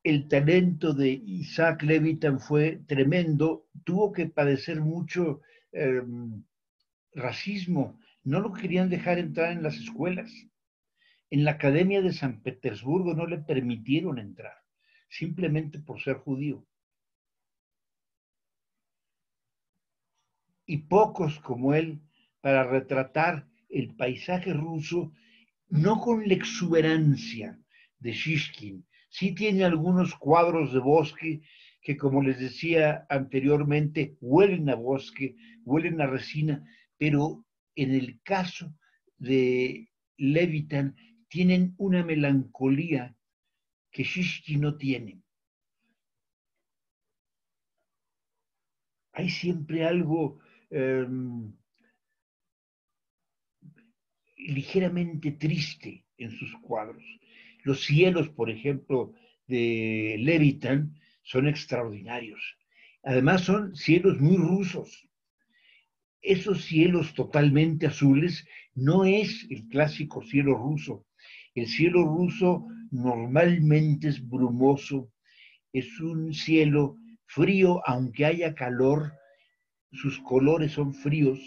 El talento de Isaac Levitan fue tremendo, tuvo que padecer mucho racismo, no lo querían dejar entrar en las escuelas. En la Academia de San Petersburgo no le permitieron entrar, simplemente por ser judío. Y pocos como él, para retratar el paisaje ruso, no con la exuberancia de Shishkin. Sí tiene algunos cuadros de bosque que, como les decía anteriormente, huelen a bosque, huelen a resina, pero en el caso de Levitan tienen una melancolía que Shishkin no tiene. Hay siempre algo ligeramente triste en sus cuadros. Los cielos, por ejemplo, de Levitan son extraordinarios. Además son cielos muy rusos. Esos cielos totalmente azules no es el clásico cielo ruso. El cielo ruso normalmente es brumoso, es un cielo frío, aunque haya calor, sus colores son fríos.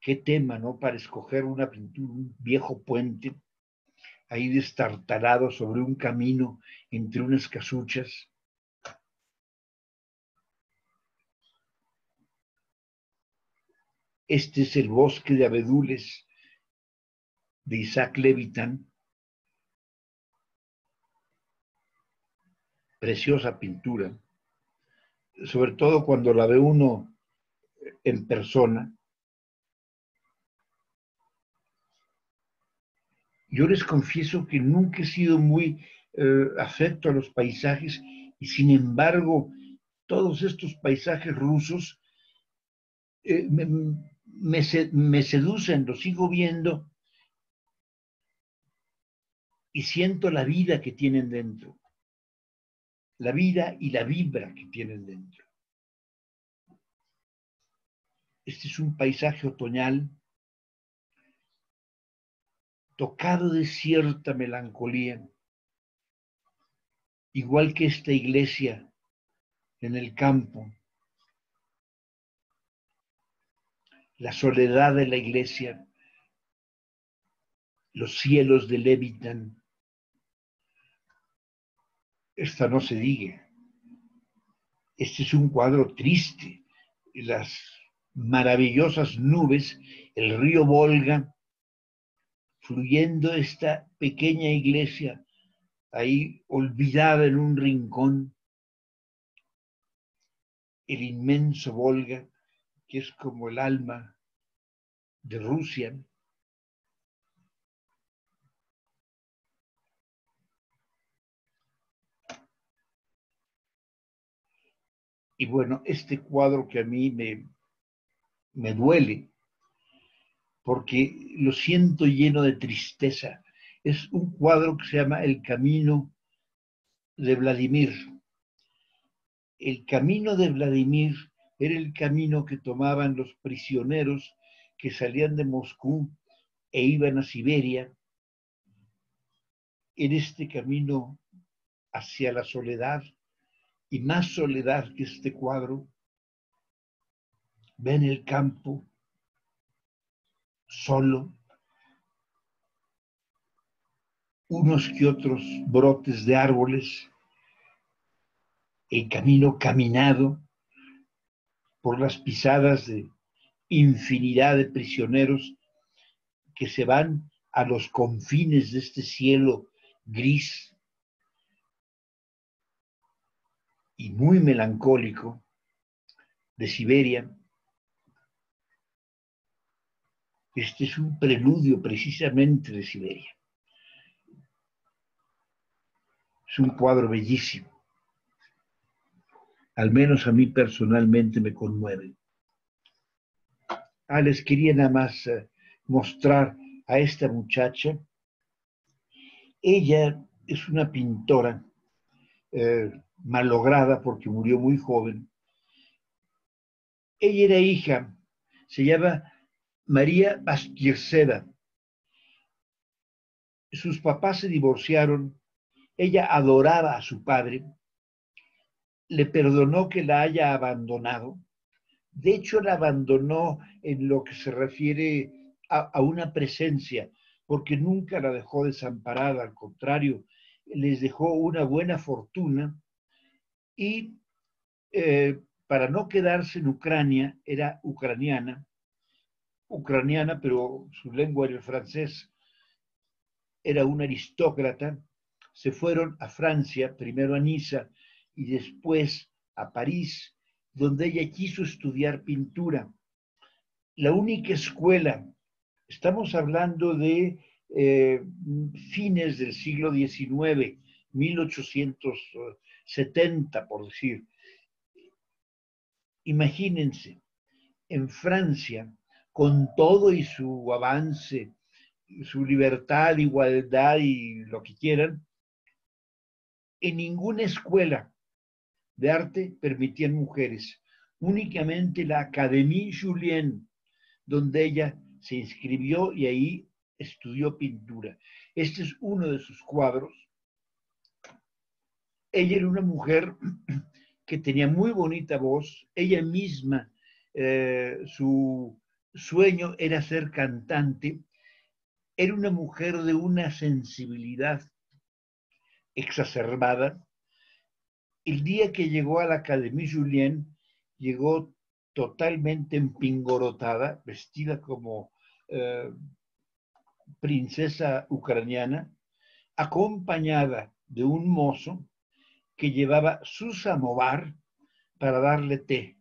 Qué tema, ¿no? Para escoger una pintura, un viejo puente ahí destartalado sobre un camino entre unas casuchas. Este es el bosque de abedules de Isaac Levitan. Preciosa pintura, sobre todo cuando la ve uno en persona. Yo les confieso que nunca he sido muy afecto a los paisajes y sin embargo todos estos paisajes rusos me seducen, los sigo viendo y siento la vida que tienen dentro, la vida y la vibra que tienen dentro. Este es un paisaje otoñal tocado de cierta melancolía, igual que esta iglesia en el campo, la soledad de la iglesia, los cielos de Levitan. Esta no se diga. Este es un cuadro triste. Las maravillosas nubes, el río Volga, fluyendo esta pequeña iglesia ahí olvidada en un rincón, el inmenso Volga, que es como el alma de Rusia. Y bueno, este cuadro que a mí me duele, porque lo siento lleno de tristeza. Es un cuadro que se llama El Camino de Vladimir. El camino de Vladimir era el camino que tomaban los prisioneros que salían de Moscú e iban a Siberia. En este camino hacia la soledad, y más soledad que este cuadro, ve en el campo, solo, unos que otros brotes de árboles, el camino caminado por las pisadas de infinidad de prisioneros que se van a los confines de este cielo gris y muy melancólico de Siberia. Este es un preludio precisamente de Siberia. Es un cuadro bellísimo. Al menos a mí personalmente me conmueve. Les quería nada más mostrar a esta muchacha. Ella es una pintora malograda porque murió muy joven. Ella era hija, se llama María Baskirseva. Sus papás se divorciaron, ella adoraba a su padre, le perdonó que la haya abandonado. De hecho, la abandonó en lo que se refiere a una presencia, porque nunca la dejó desamparada, al contrario, les dejó una buena fortuna y para no quedarse en Ucrania, era ucraniana, pero su lengua era el francés, era una aristócrata, se fueron a Francia, primero a Niza y después a París, donde ella quiso estudiar pintura. La única escuela, estamos hablando de fines del siglo XIX, 1870, por decir. Imagínense, en Francia, con todo y su avance, su libertad, igualdad y lo que quieran, en ninguna escuela de arte permitían mujeres, únicamente la Académie Julian, donde ella se inscribió y ahí estudió pintura. Este es uno de sus cuadros. Ella era una mujer que tenía muy bonita voz, ella misma, su sueño era ser cantante, era una mujer de una sensibilidad exacerbada. El día que llegó a la Académie Julian, llegó totalmente empingorotada, vestida como princesa ucraniana, acompañada de un mozo que llevaba su samovar para darle té.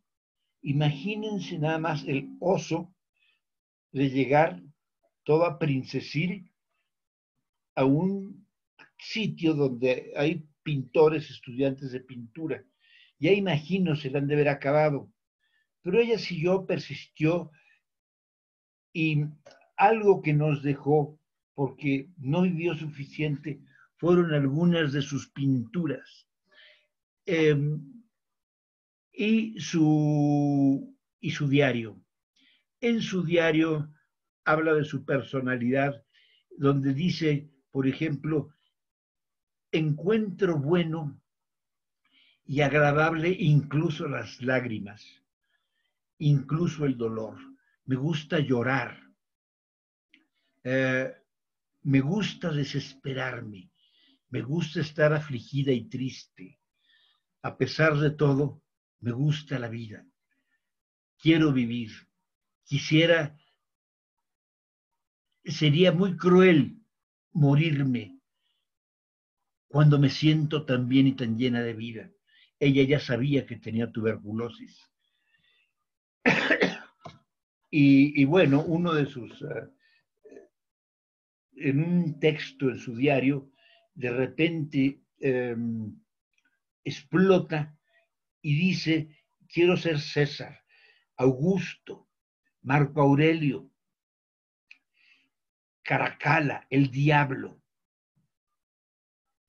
Imagínense nada más el oso de llegar toda princesil a un sitio donde hay pintores, estudiantes de pintura. Ya imagino, se la han de haber acabado. Pero ella siguió, persistió, y algo que nos dejó, porque no vivió suficiente, fueron algunas de sus pinturas. Y su diario. En su diario habla de su personalidad, donde dice, por ejemplo, encuentro bueno y agradable incluso las lágrimas, incluso el dolor. Me gusta llorar, me gusta desesperarme, me gusta estar afligida y triste. A pesar de todo, me gusta la vida. Quiero vivir. Quisiera, sería muy cruel morirme cuando me siento tan bien y tan llena de vida. Ella ya sabía que tenía tuberculosis. Y bueno, uno de sus, en un texto en su diario, de repente explota y dice, quiero ser César, Augusto, Marco Aurelio, Caracalla, el diablo,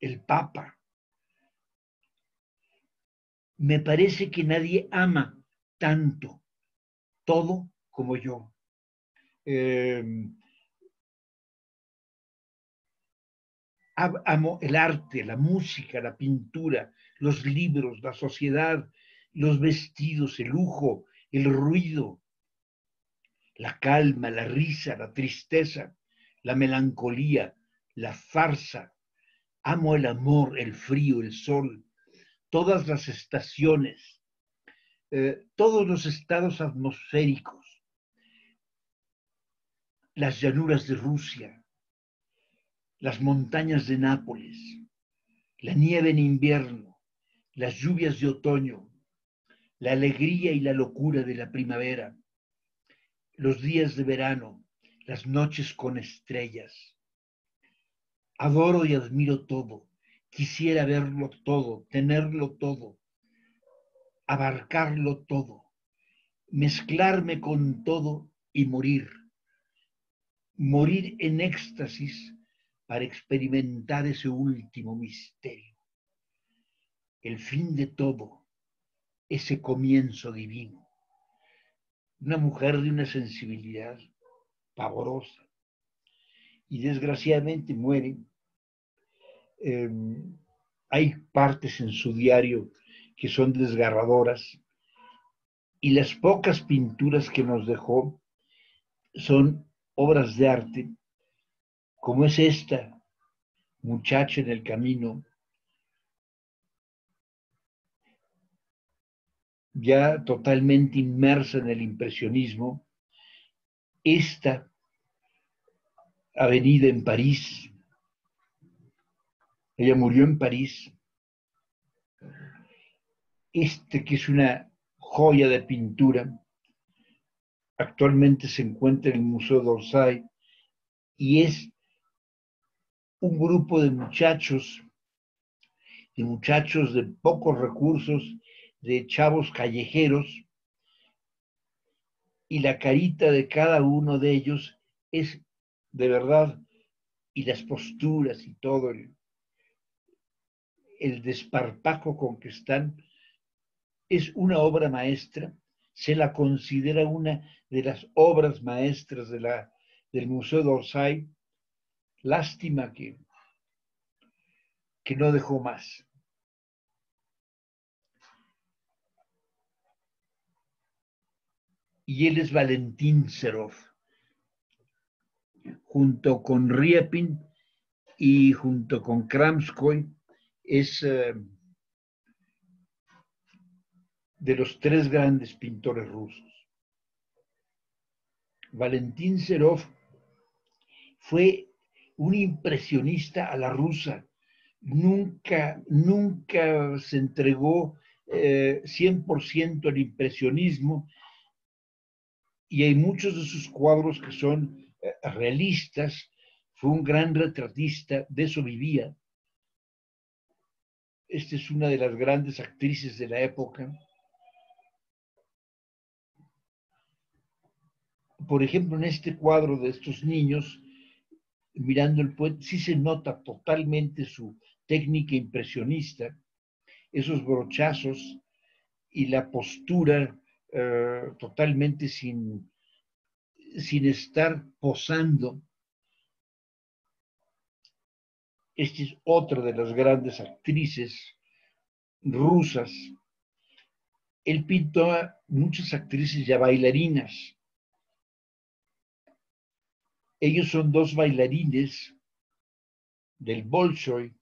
el papa. Me parece que nadie ama tanto todo como yo. Amo el arte, la música, la pintura, los libros, la sociedad, los vestidos, el lujo, el ruido, la calma, la risa, la tristeza, la melancolía, la farsa. Amo el amor, el frío, el sol, todas las estaciones, todos los estados atmosféricos, las llanuras de Rusia, las montañas de Nápoles, la nieve en invierno, las lluvias de otoño, la alegría y la locura de la primavera, los días de verano, las noches con estrellas. Adoro y admiro todo. Quisiera verlo todo, tenerlo todo, abarcarlo todo, mezclarme con todo y morir. Morir en éxtasis para experimentar ese último misterio. El fin de todo, ese comienzo divino. Una mujer de una sensibilidad pavorosa. Y desgraciadamente muere. Hay partes en su diario que son desgarradoras y las pocas pinturas que nos dejó son obras de arte, como es esta, Muchacha en el camino, ya totalmente inmersa en el impresionismo, esta avenida en París, ella murió en París, que es una joya de pintura, actualmente se encuentra en el Museo d'Orsay y es un grupo de muchachos de pocos recursos, de chavos callejeros, y la carita de cada uno de ellos es de verdad, y las posturas y todo el desparpajo con que están, es una obra maestra, se la considera una de las obras maestras del Museo d'Orsay. Lástima que no dejó más. Y él es Valentín Serov, junto con Riepin y junto con Kramskoy, es de los tres grandes pintores rusos. Valentín Serov fue un impresionista a la rusa, nunca se entregó 100% al impresionismo, y hay muchos de sus cuadros que son realistas. Fue un gran retratista, de eso vivía. Esta es una de las grandes actrices de la época. Por ejemplo, en este cuadro de estos niños, mirando el puente, sí se nota totalmente su técnica impresionista, esos brochazos y la postura totalmente sin estar posando. Esta es otra de las grandes actrices rusas. Él pintó a muchas actrices ya bailarinas. Ellos son dos bailarines del Bolshoi,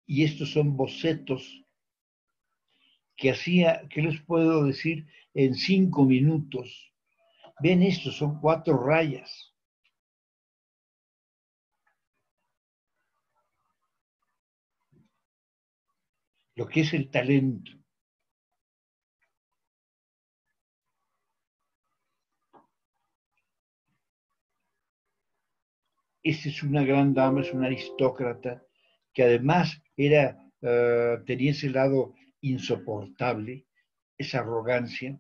y estos son bocetos que hacía, ¿qué les puedo decir? En 5 minutos. Ven, estos son 4 rayas. Lo que es el talento. Esta es una gran dama, es una aristócrata, que además tenía ese lado insoportable, esa arrogancia.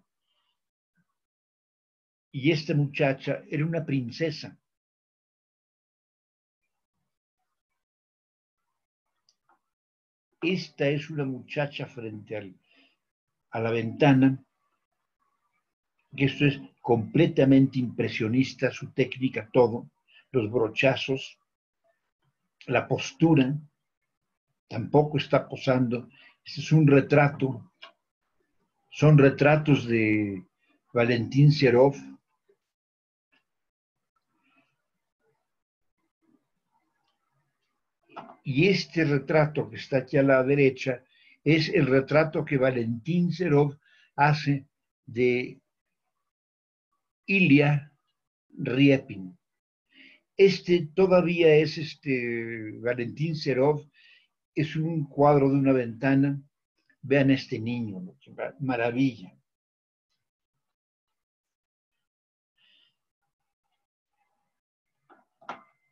Y esta muchacha era una princesa. Esta es una muchacha frente a la ventana, que esto es completamente impresionista, su técnica, todo. los brochazos, la postura, tampoco está posando. Este es un retrato, son retratos de Valentín Serov. Y este retrato que está aquí a la derecha es el retrato que Valentín Serov hace de Ilya Riepin. Este todavía es Valentín Serov, es un cuadro de una ventana. Vean este niño, maravilla.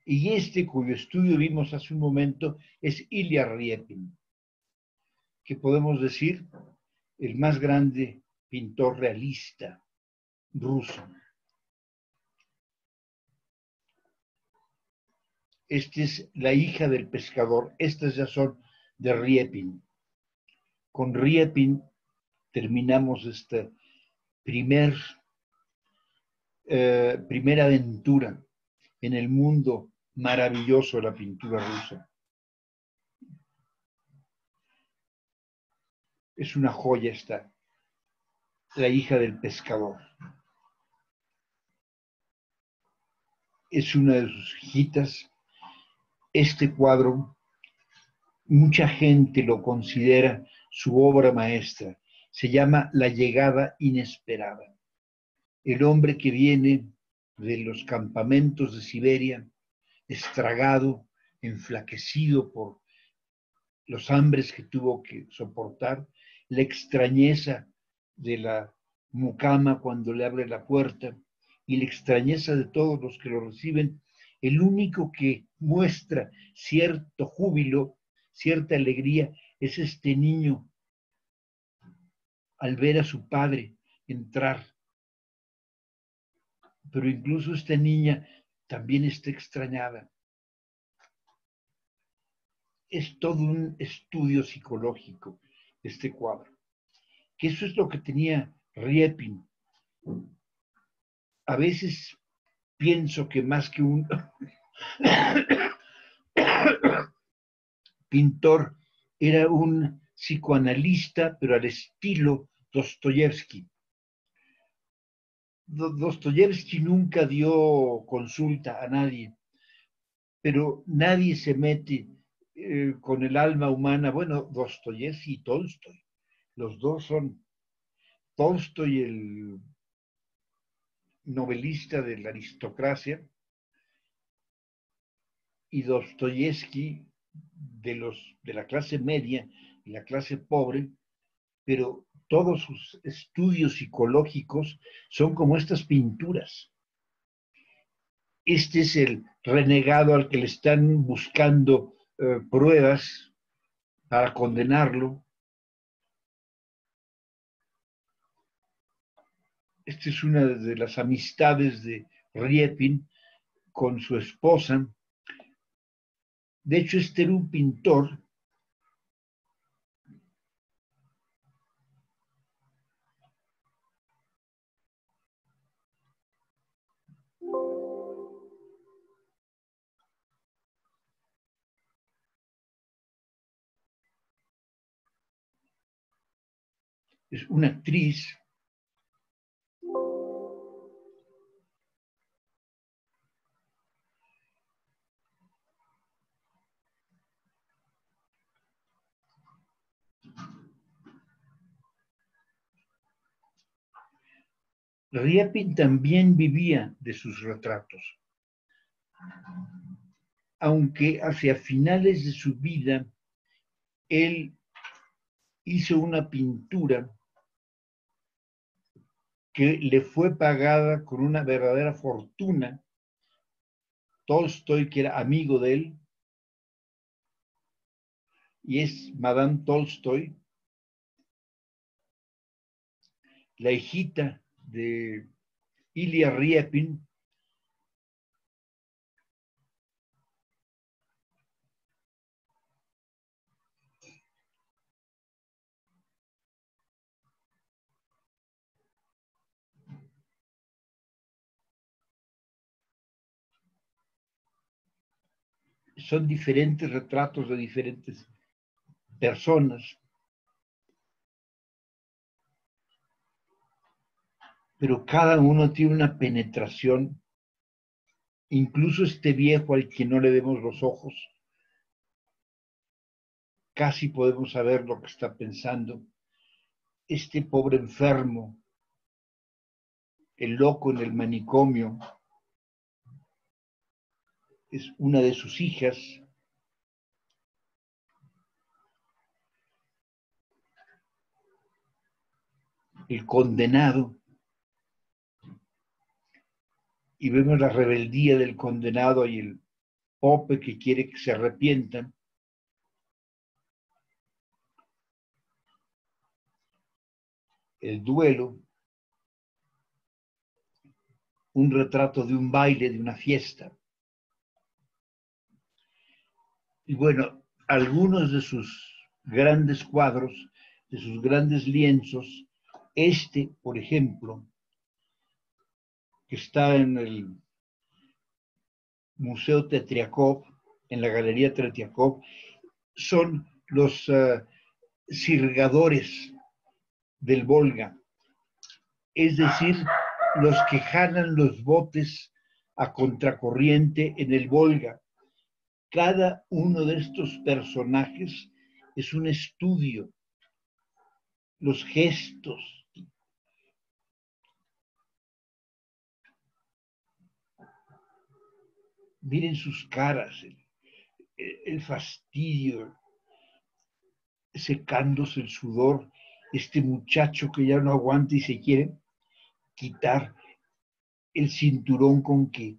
Y este cuyo estudio vimos hace un momento es Ilya Riepin, que podemos decir el más grande pintor realista ruso. Esta es la hija del pescador. Estas ya son de Riepin. Con Riepin terminamos esta primera aventura en el mundo maravilloso de la pintura rusa. Es una joya esta, la hija del pescador. Es una de sus hijitas. Este cuadro, mucha gente lo considera su obra maestra. Se llama La llegada inesperada. El hombre que viene de los campamentos de Siberia, estragado, enflaquecido por los hambres que tuvo que soportar, la extrañeza de la mucama cuando le abre la puerta y la extrañeza de todos los que lo reciben. El único que muestra cierto júbilo, cierta alegría, es este niño al ver a su padre entrar. Pero incluso esta niña también está extrañada. Es todo un estudio psicológico este cuadro. Que eso es lo que tenía Riepin. A veces pienso que más que un pintor, era un psicoanalista, pero al estilo Dostoyevsky. Dostoyevsky nunca dio consulta a nadie, pero nadie se mete con el alma humana. Bueno, Dostoyevsky y Tolstoy, los dos son Tolstoy, el novelista de la aristocracia, y Dostoyevsky de la clase media y la clase pobre, pero todos sus estudios psicológicos son como estas pinturas. Este es el renegado al que le están buscando pruebas para condenarlo. Esta es una de las amistades de Riepin con su esposa. De hecho, este era un pintor es una actriz. Riepin también vivía de sus retratos, aunque hacia finales de su vida él hizo una pintura que le fue pagada con una verdadera fortuna. Tolstoy, que era amigo de él, y es Madame Tolstoy, la hijita de Ilya Riepin. son diferentes retratos de diferentes personas, pero cada uno tiene una penetración. Incluso este viejo al que no le vemos los ojos, casi podemos saber lo que está pensando. Este pobre enfermo, el loco en el manicomio, es una de sus hijas. El condenado, y vemos la rebeldía del condenado y el pope que quiere que se arrepientan. El duelo, un retrato de un baile, de una fiesta. Y bueno, algunos de sus grandes cuadros, de sus grandes lienzos, por ejemplo, que está en el Museo Tretyakov, en la Galería Tretyakov, son los sirgadores del Volga, es decir, los que jalan los botes a contracorriente en el Volga. Cada uno de estos personajes es un estudio, los gestos. Miren sus caras, el fastidio, secándose el sudor, este muchacho que ya no aguanta y se quiere quitar el cinturón con que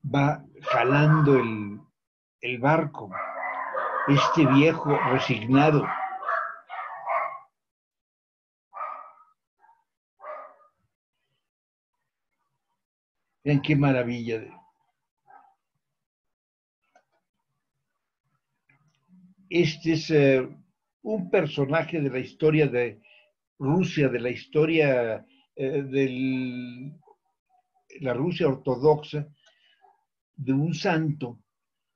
va jalando el barco, este viejo resignado. Vean qué maravilla. Este es un personaje de la historia de Rusia, de la historia de la Rusia ortodoxa, de un santo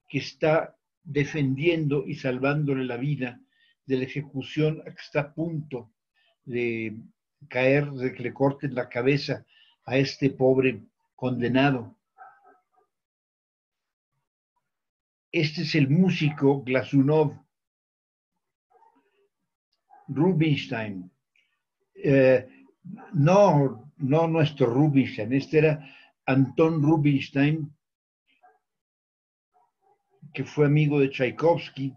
que está defendiendo y salvándole la vida de la ejecución, que está a punto de caer, de que le corten la cabeza a este pobre condenado. Este es el músico Glazunov, Rubinstein. No nuestro Rubinstein, este era Anton Rubinstein, que fue amigo de Tchaikovsky,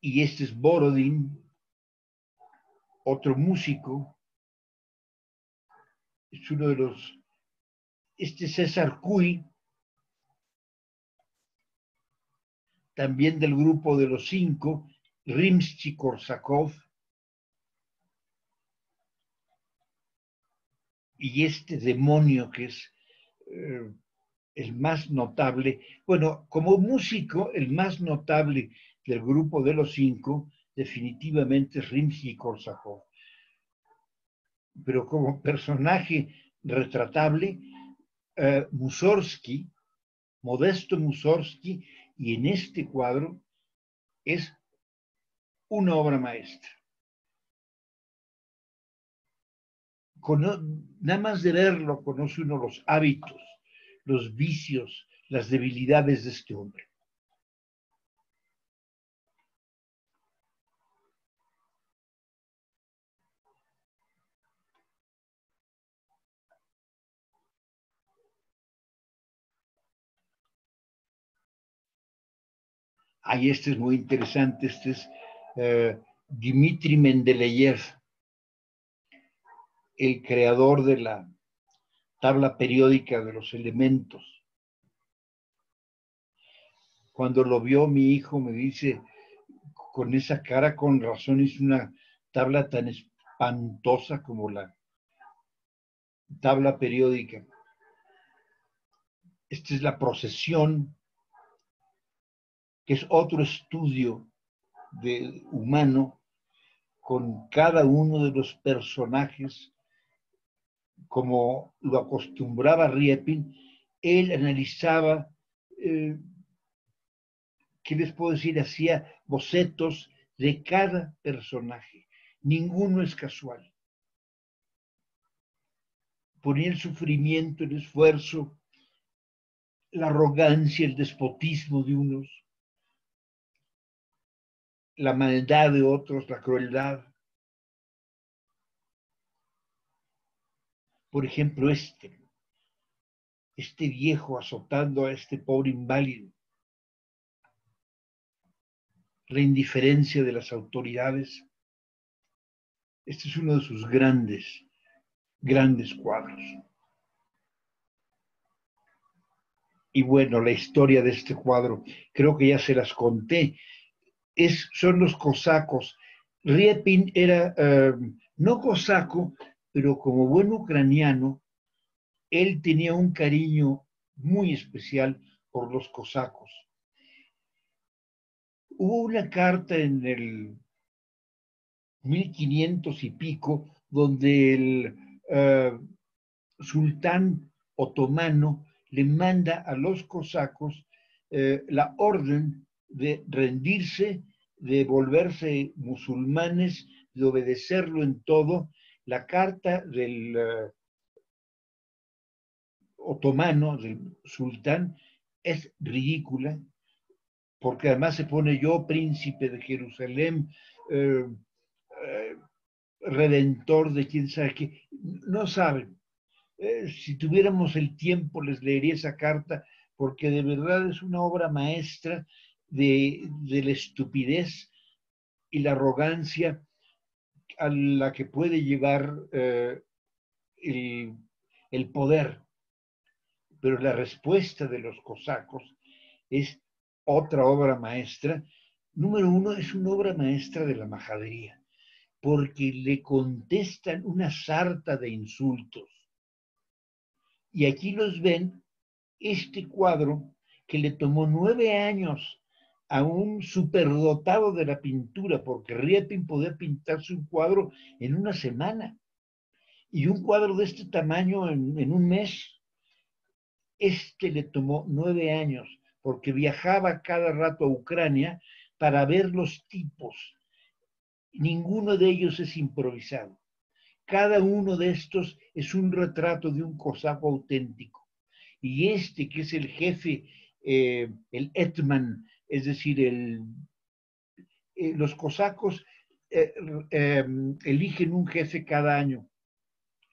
y este es Borodin, otro músico, es uno de los, este es César Cui, también del grupo de los 5, Rimsky-Korsakov, y este demonio que es el más notable, bueno, como músico, el más notable del grupo de los 5, definitivamente es Rimsky-Korsakov. Pero como personaje retratable, Mussorgsky, Modesto Mussorgsky, y en este cuadro es una obra maestra. Nada más de verlo, conoce uno los hábitos, los vicios, las debilidades de este hombre. Ahí este es muy interesante, este es Dmitri Mendeleev, el creador de la tabla periódica de los elementos. Cuando lo vio mi hijo me dice, con esa cara, con razón, es una tabla tan espantosa como la tabla periódica. Esta es la procesión, que es otro estudio humano con cada uno de los personajes como lo acostumbraba Riepin, él analizaba, ¿qué les puedo decir? Hacía bocetos de cada personaje. Ninguno es casual. Ponía el sufrimiento, el esfuerzo, la arrogancia, el despotismo de unos, la maldad de otros, la crueldad. Por ejemplo, este viejo azotando a este pobre inválido, la indiferencia de las autoridades. Este es uno de sus grandes, grandes cuadros. Y bueno, la historia de este cuadro, creo que ya se las conté, son los cosacos. Riepin era no cosaco, pero como buen ucraniano, él tenía un cariño muy especial por los cosacos. Hubo una carta en el 1500 y pico, donde el sultán otomano le manda a los cosacos la orden de rendirse, de volverse musulmanes, de obedecerlo en todo. La carta del otomano, del sultán, es ridícula, porque además se pone yo príncipe de Jerusalén, eh, eh, redentor de quién sabe qué. No saben. Si tuviéramos el tiempo les leería esa carta, porque de verdad es una obra maestra de la estupidez y la arrogancia a la que puede llevar el, el poder. Pero la respuesta de los cosacos es otra obra maestra. Número uno, es una obra maestra de la majadería, porque le contestan una sarta de insultos. Y aquí los ven, este cuadro que le tomó 9 años a un superdotado de la pintura, porque Riepin podía pintarse un cuadro en una semana, y un cuadro de este tamaño en un mes. Le tomó 9 años, porque viajaba cada rato a Ucrania para ver los tipos. Ninguno de ellos es improvisado. Cada uno de estos es un retrato de un cosaco auténtico. Y que es el jefe, el Etman, es decir, los cosacos eligen un jefe cada año.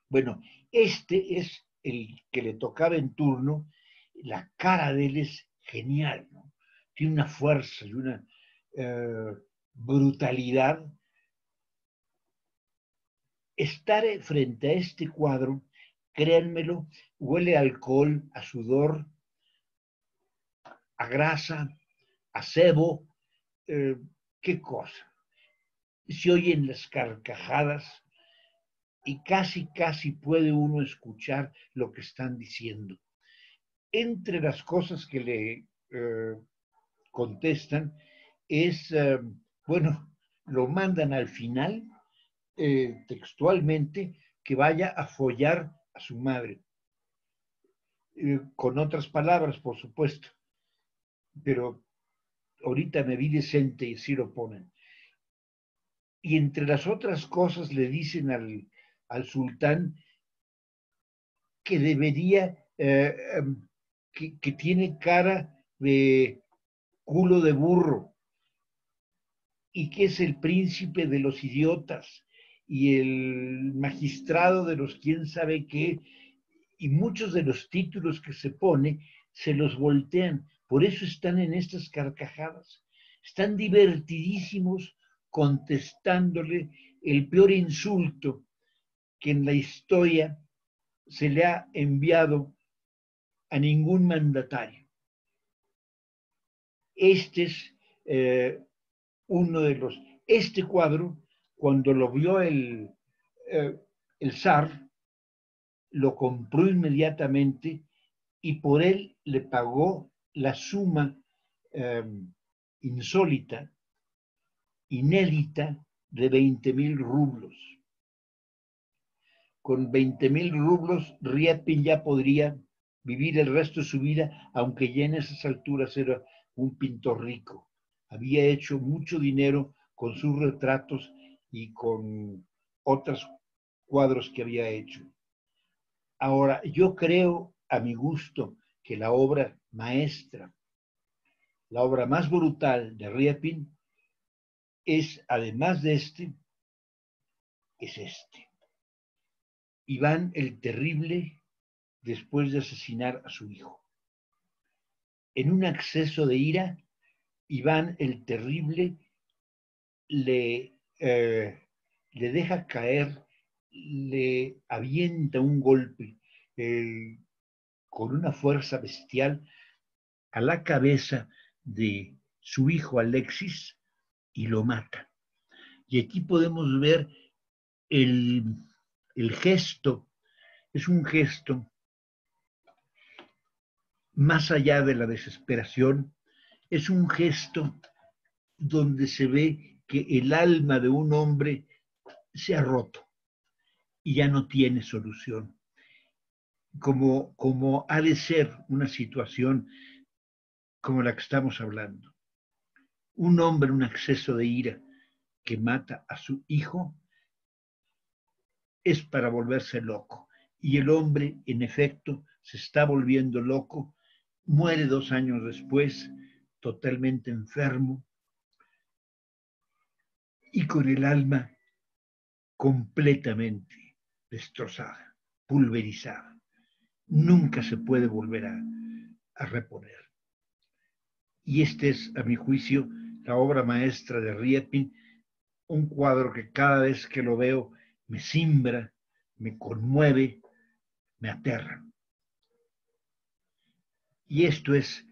Bueno, este es el que le tocaba en turno. La cara de él es genial, ¿no? Tiene una fuerza y una brutalidad. Estar frente a este cuadro, créanmelo, huele a alcohol, a sudor, a grasa, a cebo, qué cosa. Se oyen las carcajadas y casi puede uno escuchar lo que están diciendo. Entre las cosas que le contestan es, bueno, lo mandan al final, textualmente, que vaya a follar a su madre. Con otras palabras, por supuesto, pero ahorita me vi decente y sí lo ponen. Y entre las otras cosas le dicen al sultán que debería, que tiene cara de culo de burro y que es el príncipe de los idiotas y el magistrado de los quién sabe qué, y muchos de los títulos que se pone se los voltean. Por eso están en estas carcajadas. Están divertidísimos contestándole el peor insulto que en la historia se le ha enviado a ningún mandatario. Este es uno de los... Este cuadro, cuando lo vio el zar, lo compró inmediatamente y por él le pagó la suma insólita, inédita, de 20,000 rublos. con 20,000 rublos, Riepin ya podría vivir el resto de su vida, aunque ya en esas alturas era un pintor rico. Había hecho mucho dinero con sus retratos y con otros cuadros que había hecho. Ahora, yo creo, a mi gusto, que la obra maestra, la obra más brutal de Riepin es, además de es este. Iván el Terrible, después de asesinar a su hijo. En un acceso de ira, Iván el Terrible le deja caer, le avienta un golpe con una fuerza bestial a la cabeza de su hijo Alexis y lo mata. Y aquí podemos ver el gesto, es un gesto más allá de la desesperación, es un gesto donde se ve que el alma de un hombre se ha roto y ya no tiene solución. Como ha de ser una situación como la que estamos hablando. Un hombre en un acceso de ira que mata a su hijo es para volverse loco. Y el hombre, en efecto, se está volviendo loco, muere 2 años después, totalmente enfermo y con el alma completamente destrozada, pulverizada. Nunca se puede volver a reponer. Y este es, a mi juicio, la obra maestra de Riepin, un cuadro que cada vez que lo veo me simbra, me conmueve, me aterra. Y esto es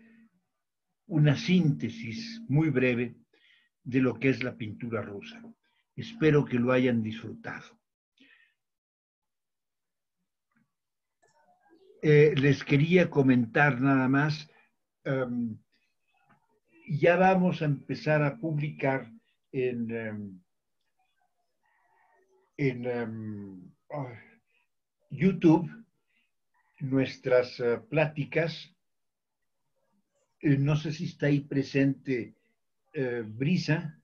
una síntesis muy breve de lo que es la pintura rusa. Espero que lo hayan disfrutado. Les quería comentar nada más, ya vamos a empezar a publicar en YouTube nuestras pláticas. No sé si está ahí presente Brisa.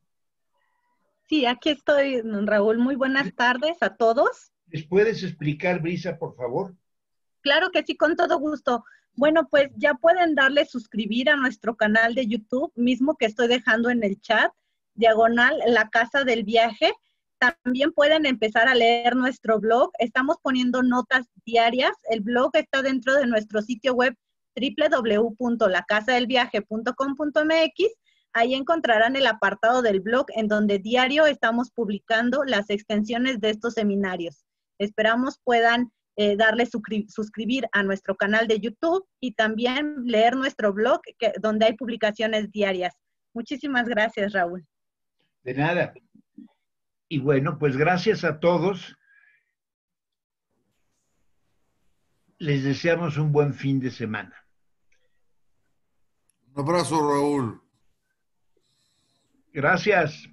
Sí, aquí estoy, Raúl. Muy buenas tardes a todos. ¿Les puedes explicar, Brisa, por favor? Claro que sí, con todo gusto. Bueno, pues ya pueden darle suscribir a nuestro canal de YouTube, mismo que estoy dejando en el chat, diagonal La Casa del Viaje. También pueden empezar a leer nuestro blog. Estamos poniendo notas diarias. El blog está dentro de nuestro sitio web www.lacasadelviaje.com.mx. Ahí encontrarán el apartado del blog en donde diario estamos publicando las extensiones de estos seminarios. Esperamos puedan darle suscribir a nuestro canal de YouTube y también leer nuestro blog donde hay publicaciones diarias. Muchísimas gracias, Raúl. De nada. Y bueno, pues gracias a todos. Les deseamos un buen fin de semana. Un abrazo, Raúl. Gracias.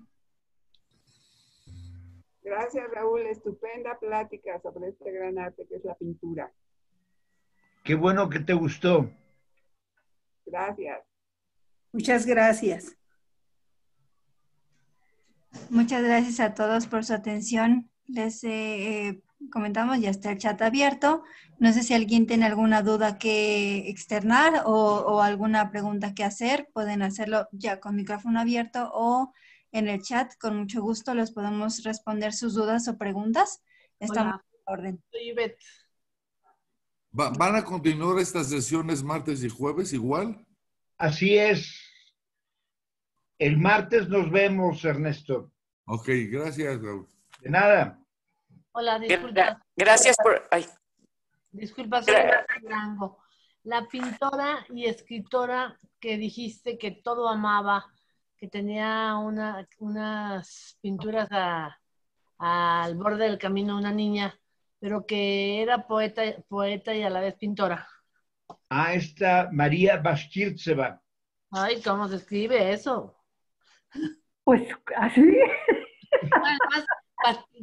Gracias, Raúl. Estupenda plática sobre este gran arte que es la pintura. Qué bueno que te gustó. Gracias. Muchas gracias. Muchas gracias a todos por su atención. Les comentamos, ya está el chat abierto. No sé si alguien tiene alguna duda que externar o alguna pregunta que hacer. Pueden hacerlo ya con micrófono abierto o en el chat. Con mucho gusto les podemos responder sus dudas o preguntas. Estamos en orden. Soy Ivette. ¿Van a continuar estas sesiones martes y jueves igual? Así es. El martes nos vemos, Ernesto. Ok, gracias, Raúl. De nada. Hola, disculpa. Gracias por... Ay. Disculpa, soy Durango. La pintora y escritora que dijiste que todo amaba, que tenía unas pinturas al borde del camino, una niña, pero que era poeta y a la vez pintora. Ah, esta María Bashkirtseva. Ay, ¿cómo se escribe eso? Pues así. Además,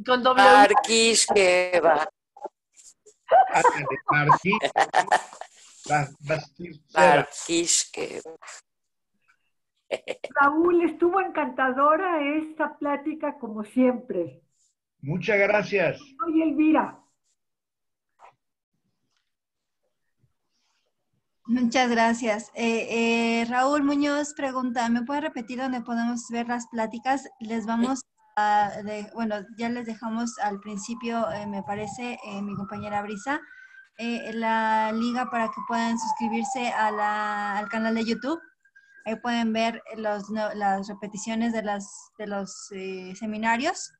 con doble Barquisheva. Ándale, Marquis. Marquis, que... Raúl, estuvo encantadora esta plática como siempre. Muchas gracias. Soy Elvira. Muchas gracias. Raúl Muñoz pregunta, ¿me puede repetir dónde podemos ver las pláticas? Les vamos a, bueno, ya les dejamos al principio, me parece, mi compañera Brisa, la liga para que puedan suscribirse al canal de YouTube. Ahí pueden ver las repeticiones de los seminarios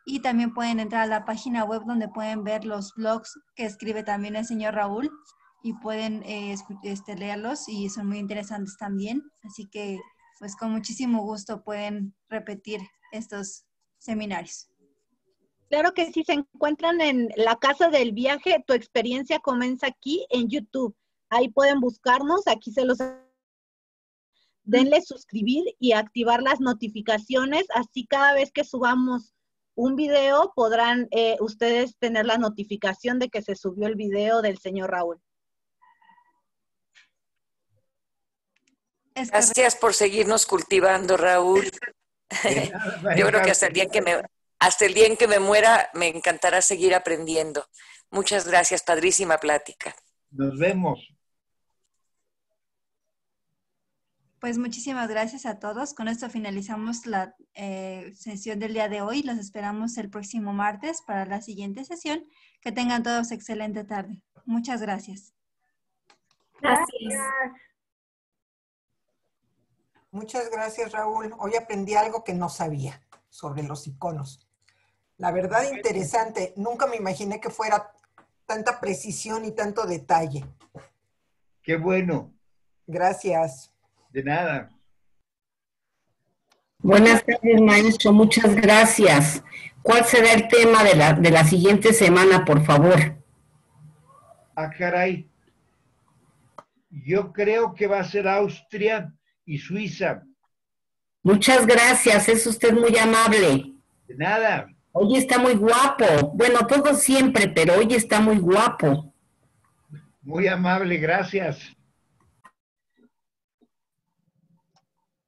y también pueden entrar a la página web donde pueden ver los blogs que escribe también el señor Raúl y pueden leerlos y son muy interesantes también. Así que pues con muchísimo gusto pueden repetir estos seminarios. Claro que sí, se encuentran en la Casa del Viaje. Tu experiencia comienza aquí en YouTube. Ahí pueden buscarnos, aquí se los... Denle suscribir y activar las notificaciones, así cada vez que subamos un video podrán ustedes tener la notificación de que se subió el video del señor Raúl. Gracias por seguirnos cultivando, Raúl. Yo creo que hasta el día en que me muera me encantará seguir aprendiendo. Muchas gracias, padrísima plática. Nos vemos. Pues muchísimas gracias a todos. Con esto finalizamos la sesión del día de hoy. Los esperamos el próximo martes para la siguiente sesión. Que tengan todos excelente tarde. Muchas gracias. Gracias. Muchas gracias, Raúl. Hoy aprendí algo que no sabía sobre los iconos. La verdad, interesante. Nunca me imaginé que fuera tanta precisión y tanto detalle. Qué bueno. Gracias. De nada. Buenas tardes, maestro. Muchas gracias. ¿Cuál será el tema de la siguiente semana, por favor? Ah, caray. Yo creo que va a ser Austria y Suiza. Muchas gracias. Es usted muy amable. De nada. Hoy está muy guapo. Bueno, todo siempre, pero hoy está muy guapo. Muy amable, gracias.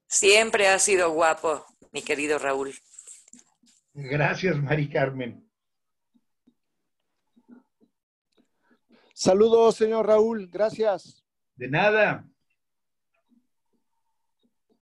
Siempre ha sido guapo, mi querido Raúl. Gracias, Mari Carmen. Saludos, señor Raúl. Gracias. De nada.